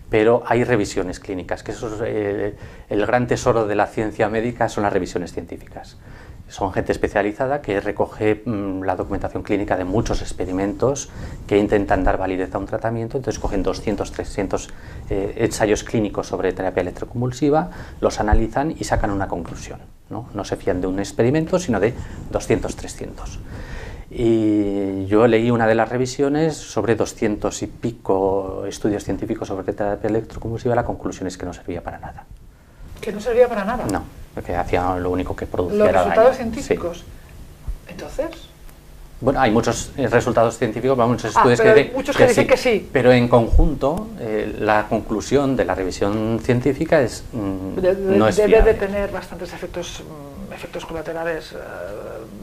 Pero hay revisiones clínicas, que eso es el gran tesoro de la ciencia médica, son las revisiones científicas. Son gente especializada que recoge la documentación clínica de muchos experimentos que intentan dar validez a un tratamiento, entonces cogen 200, 300 ensayos clínicos sobre terapia electroconvulsiva, los analizan y sacan una conclusión, ¿no? No se fían de un experimento, sino de 200, 300. Y yo leí una de las revisiones sobre 200 y pico estudios científicos sobre terapia electroconvulsiva, la conclusión es que no servía para nada. ¿Que no servía para nada? No, porque hacía lo único que producía ¿Los era resultados daño. científicos? Sí. Entonces... Bueno, hay muchos resultados científicos, muchos estudios pero que, muchos que dicen que sí. Pero en conjunto, la conclusión de la revisión científica es no es debe fiable. de tener bastantes efectos colaterales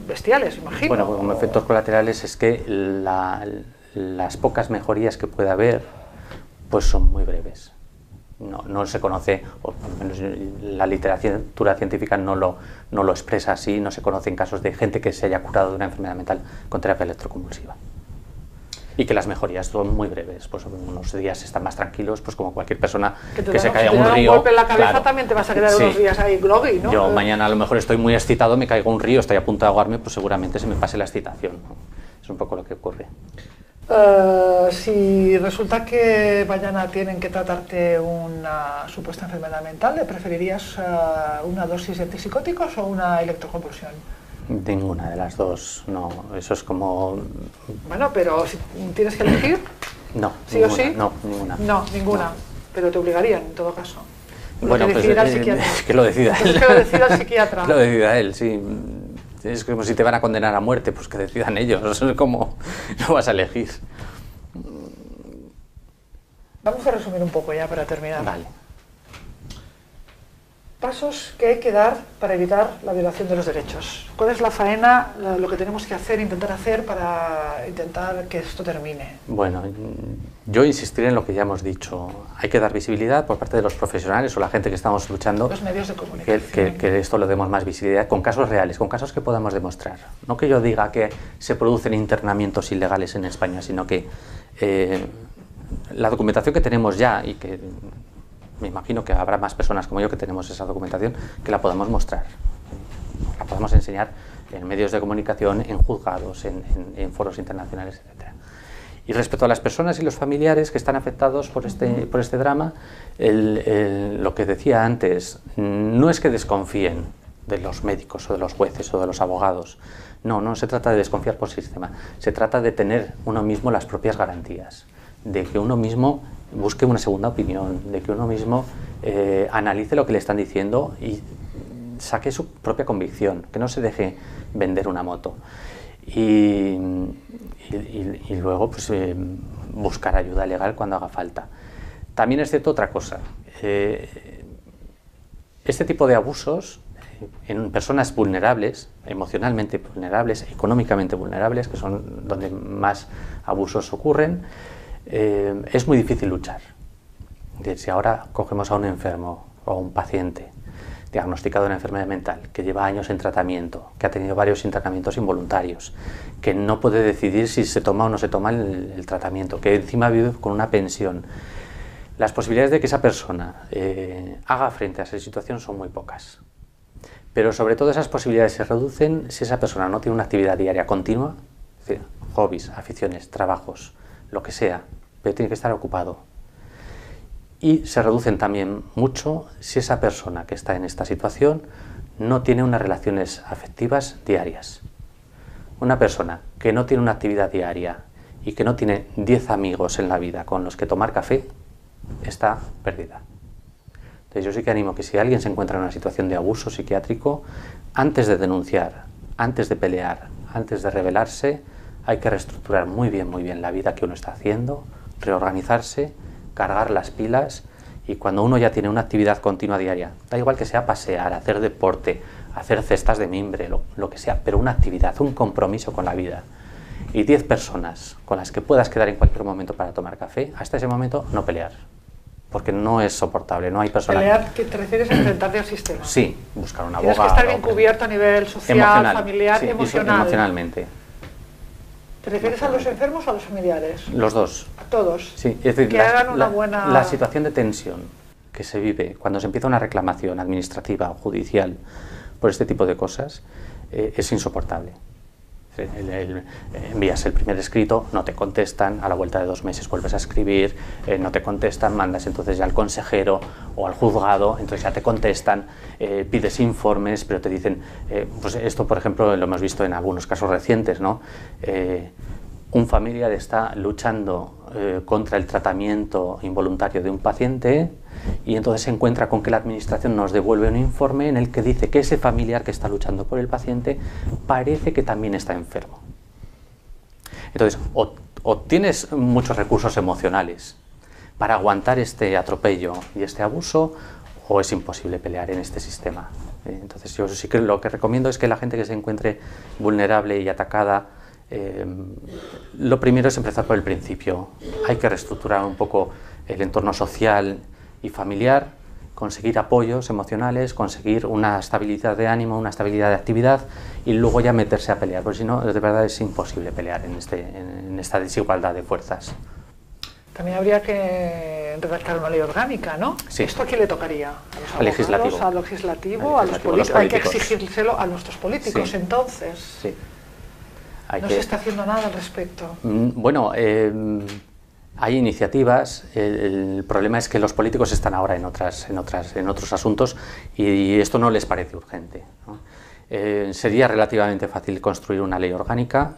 bestiales, imagino. Bueno, como efectos colaterales es que las pocas mejorías que puede haber pues son muy breves. No se conoce, o por lo menos la literatura científica no lo expresa así, no se conocen casos de gente que se haya curado de una enfermedad mental con terapia electroconvulsiva. Y que las mejorías son muy breves, pues unos días están más tranquilos, pues como cualquier persona que se caiga en un río. Si te da un golpe en la cabeza, claro, también te vas a quedar unos días ahí groggy, ¿no? Yo mañana a lo mejor estoy muy excitado, me caigo en un río, estoy a punto de ahogarme, pues seguramente se me pase la excitación, ¿no? Es un poco lo que ocurre. Si resulta que mañana tienen que tratarte una supuesta enfermedad mental, ¿le preferirías una dosis de antipsicóticos o una electroconvulsión? Ninguna de las dos, no, eso es como... Bueno, pero si tienes que elegir... No, ¿Sí ninguna, o sí? No, ninguna. No, ninguna, No. pero te obligarían en todo caso. Bueno, pues que lo decida él. Que lo decida el psiquiatra. Que lo decida él, sí. Es como si te van a condenar a muerte, pues que decidan ellos, eso es como no vas a elegir. Vamos a resumir un poco ya para terminar. Vale. Pasos que hay que dar para evitar la violación de los derechos. ¿Cuál es la faena, lo que tenemos que hacer, intentar hacer para intentar que esto termine? Bueno, yo insistiré en lo que ya hemos dicho. Hay que dar visibilidad por parte de los profesionales o la gente que estamos luchando. Los medios de comunicación. Que esto lo demos más visibilidad con casos reales, con casos que podamos demostrar. No que yo diga que se producen internamientos ilegales en España, sino que la documentación que tenemos ya y que me imagino que habrá más personas como yo que tenemos esa documentación, que la podamos mostrar, la podamos enseñar en medios de comunicación, en juzgados, en foros internacionales, etc. Y respecto a las personas y los familiares que están afectados por este drama, lo que decía antes, no es que desconfíen de los médicos o de los jueces o de los abogados, no se trata de desconfiar por sistema, se trata de tener uno mismo las propias garantías, de que uno mismo busque una segunda opinión, de que uno mismo analice lo que le están diciendo y saque su propia convicción, que no se deje vender una moto. Y luego pues, buscar ayuda legal cuando haga falta. También es cierto otra cosa, este tipo de abusos en personas vulnerables, emocionalmente vulnerables, económicamente vulnerables, que son donde más abusos ocurren, es muy difícil luchar. Si ahora cogemos a un enfermo o a un paciente diagnosticado de una enfermedad mental, que lleva años en tratamiento, que ha tenido varios internamientos involuntarios, que no puede decidir si se toma o no se toma el tratamiento, que encima vive con una pensión, las posibilidades de que esa persona haga frente a esa situación son muy pocas. Pero sobre todo esas posibilidades se reducen si esa persona no tiene una actividad diaria continua, es decir, hobbies, aficiones, trabajos, lo que sea, pero tiene que estar ocupado. Y se reducen también mucho si esa persona que está en esta situación no tiene unas relaciones afectivas diarias. Una persona que no tiene una actividad diaria y que no tiene 10 amigos en la vida con los que tomar café, está perdida. Entonces yo sí que animo que si alguien se encuentra en una situación de abuso psiquiátrico, antes de denunciar, antes de pelear, antes de rebelarse, hay que reestructurar muy bien la vida que uno está haciendo, reorganizarse, cargar las pilas, y cuando uno ya tiene una actividad continua diaria, da igual que sea pasear, hacer deporte, hacer cestas de mimbre, lo que sea, pero una actividad, un compromiso con la vida, y 10 personas con las que puedas quedar en cualquier momento para tomar café, hasta ese momento no pelear, porque no es soportable, no hay personal. Pelear, ¿te refieres a enfrentarte al sistema? Sí, buscar un Tienes abogado. que estar bien cubierto a nivel social, emocional, familiar, sí, emocional. emocionalmente. ¿Te refieres a los enfermos o a los familiares? Los dos. A todos. Sí, es decir, que hagan una buena... la situación de tensión que se vive cuando se empieza una reclamación administrativa o judicial por este tipo de cosas es insoportable. Envías el primer escrito, no te contestan, a la vuelta de 2 meses vuelves a escribir, no te contestan, mandas entonces ya al consejero o al juzgado, entonces ya te contestan, pides informes, pero te dicen, pues esto por ejemplo lo hemos visto en algunos casos recientes, ¿no? Un familiar está luchando contra el tratamiento involuntario de un paciente y entonces se encuentra con que la administración nos devuelve un informe en el que dice que ese familiar que está luchando por el paciente parece que también está enfermo. Entonces, o tienes muchos recursos emocionales para aguantar este atropello y este abuso, o es imposible pelear en este sistema. Entonces, yo sí que lo que recomiendo es que la gente que se encuentre vulnerable y atacada, lo primero es empezar por el principio. Hay que reestructurar un poco el entorno social y familiar, conseguir apoyos emocionales, conseguir una estabilidad de ánimo, una estabilidad de actividad y luego ya meterse a pelear, porque si no, de verdad es imposible pelear en esta desigualdad de fuerzas. También habría que redactar una ley orgánica, ¿no? Sí. ¿Esto a quién le tocaría? ¿A los al legislativo, al legislativo, a los políticos? Hay que exigírselo a nuestros políticos, sí. Entonces. Sí. No se está haciendo nada al respecto. Bueno, hay iniciativas. El problema es que los políticos están ahora en otros asuntos y esto no les parece urgente, ¿no? Sería relativamente fácil construir una ley orgánica.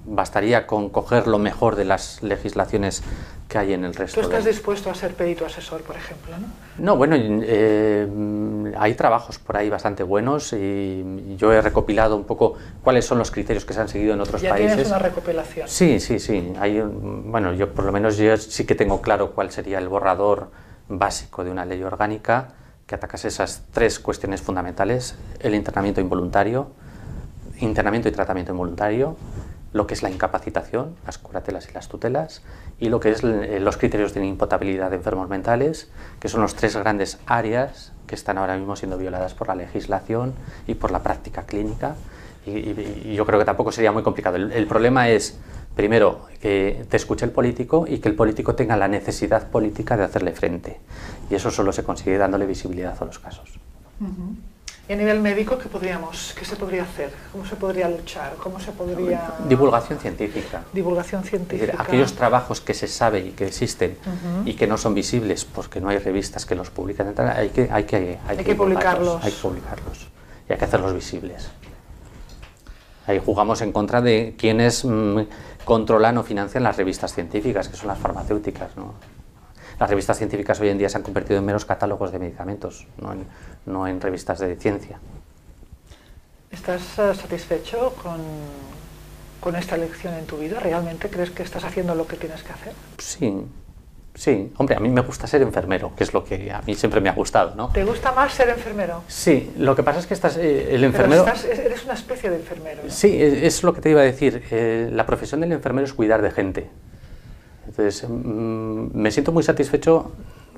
Bastaría con coger lo mejor de las legislaciones que hay en el resto. ¿Tú estás dispuesto a ser perito asesor, por ejemplo, no? No, bueno, hay trabajos por ahí bastante buenos y yo he recopilado un poco cuáles son los criterios que se han seguido en otros países. ¿Ya tienes una recopilación? Sí. Bueno, yo por lo menos yo sí que tengo claro cuál sería el borrador básico de una ley orgánica que atacase esas 3 cuestiones fundamentales: el internamiento involuntario, internamiento y tratamiento involuntario, lo que es la incapacitación, las curatelas y las tutelas, y lo que es los criterios de imputabilidad de enfermos mentales, que son los 3 grandes áreas que están ahora mismo siendo violadas por la legislación y por la práctica clínica, y yo creo que tampoco sería muy complicado. El problema es, primero, que te escuche el político y que el político tenga la necesidad política de hacerle frente, y eso solo se consigue dándole visibilidad a los casos. Y a nivel médico, ¿qué se podría hacer? ¿Cómo se podría luchar? ¿Cómo se podría...? Divulgación científica. Divulgación científica. Es decir, aquellos trabajos que se sabe y que existen y que no son visibles porque no hay revistas que los publican, hay que publicarlos. Hay que publicarlos y hay que hacerlos visibles. Ahí jugamos en contra de quienes controlan o financian las revistas científicas, que son las farmacéuticas, ¿no? Las revistas científicas hoy en día se han convertido en meros catálogos de medicamentos, no en revistas de ciencia. ¿Estás satisfecho con esta elección en tu vida? ¿Realmente crees que estás haciendo lo que tienes que hacer? Sí. Hombre, a mí me gusta ser enfermero, que es lo que a mí siempre me ha gustado, ¿no? ¿Te gusta más ser enfermero? Sí, lo que pasa es que el enfermero... Pero eres una especie de enfermero, ¿no? Sí, es lo que te iba a decir. La profesión del enfermero es cuidar de gente. Entonces, me siento muy satisfecho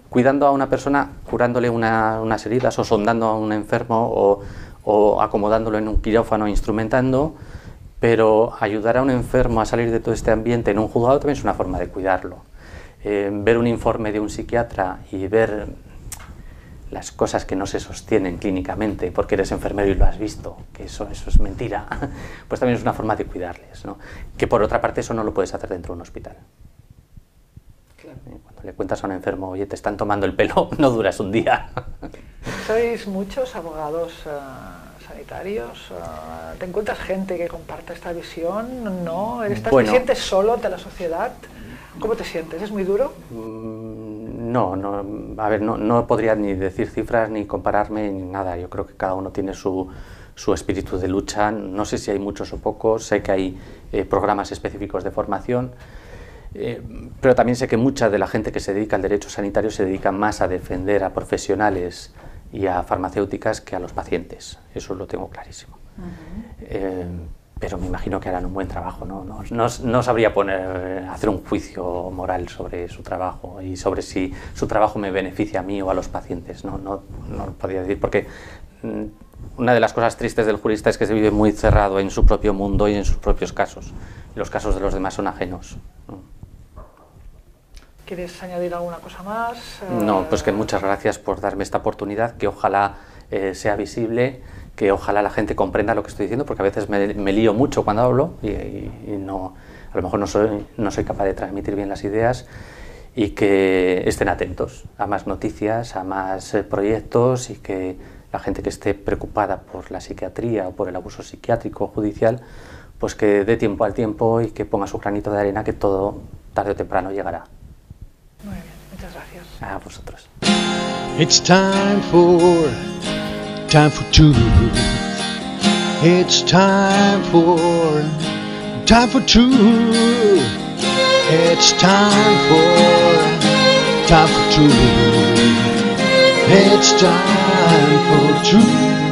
cuidando a una persona, curándole unas heridas o sondando a un enfermo o acomodándolo en un quirófano, instrumentando, pero ayudar a un enfermo a salir de todo este ambiente en un juzgado también es una forma de cuidarlo. Ver un informe de un psiquiatra y ver las cosas que no se sostienen clínicamente porque eres enfermero y lo has visto, que eso es mentira, pues también es una forma de cuidarles, ¿no? Que por otra parte eso no lo puedes hacer dentro de un hospital. Cuando le cuentas a un enfermo, oye, te están tomando el pelo, no duras un día. ¿Sois muchos abogados sanitarios? ¿Te encuentras gente que comparta esta visión? ¿No? ¿Te sientes solo ante la sociedad? ¿Cómo te sientes? ¿Es muy duro? No podría ni decir cifras, ni compararme, ni nada. Yo creo que cada uno tiene su espíritu de lucha. No sé si hay muchos o pocos, sé que hay programas específicos de formación. Pero también sé que mucha de la gente que se dedica al derecho sanitario se dedica más a defender a profesionales y a farmacéuticas que a los pacientes. Eso lo tengo clarísimo. pero me imagino que harán un buen trabajo. No sabría hacer un juicio moral sobre su trabajo y sobre si su trabajo me beneficia a mí o a los pacientes. No lo podría decir, porque una de las cosas tristes del jurista es que se vive muy cerrado en su propio mundo y en sus propios casos. Los casos de los demás son ajenos. ¿Quieres añadir alguna cosa más? No, pues que muchas gracias por darme esta oportunidad, que ojalá sea visible, que ojalá la gente comprenda lo que estoy diciendo, porque a veces me lío mucho cuando hablo y no, a lo mejor no soy capaz de transmitir bien las ideas, y que estén atentos a más noticias, a más proyectos, y que la gente que esté preocupada por la psiquiatría o por el abuso psiquiátrico o judicial, pues que dé tiempo al tiempo y que ponga su granito de arena, que todo tarde o temprano llegará. Muy bien, muchas gracias. A vosotros. It's time for two. It's time for two. It's time for two. It's time for two.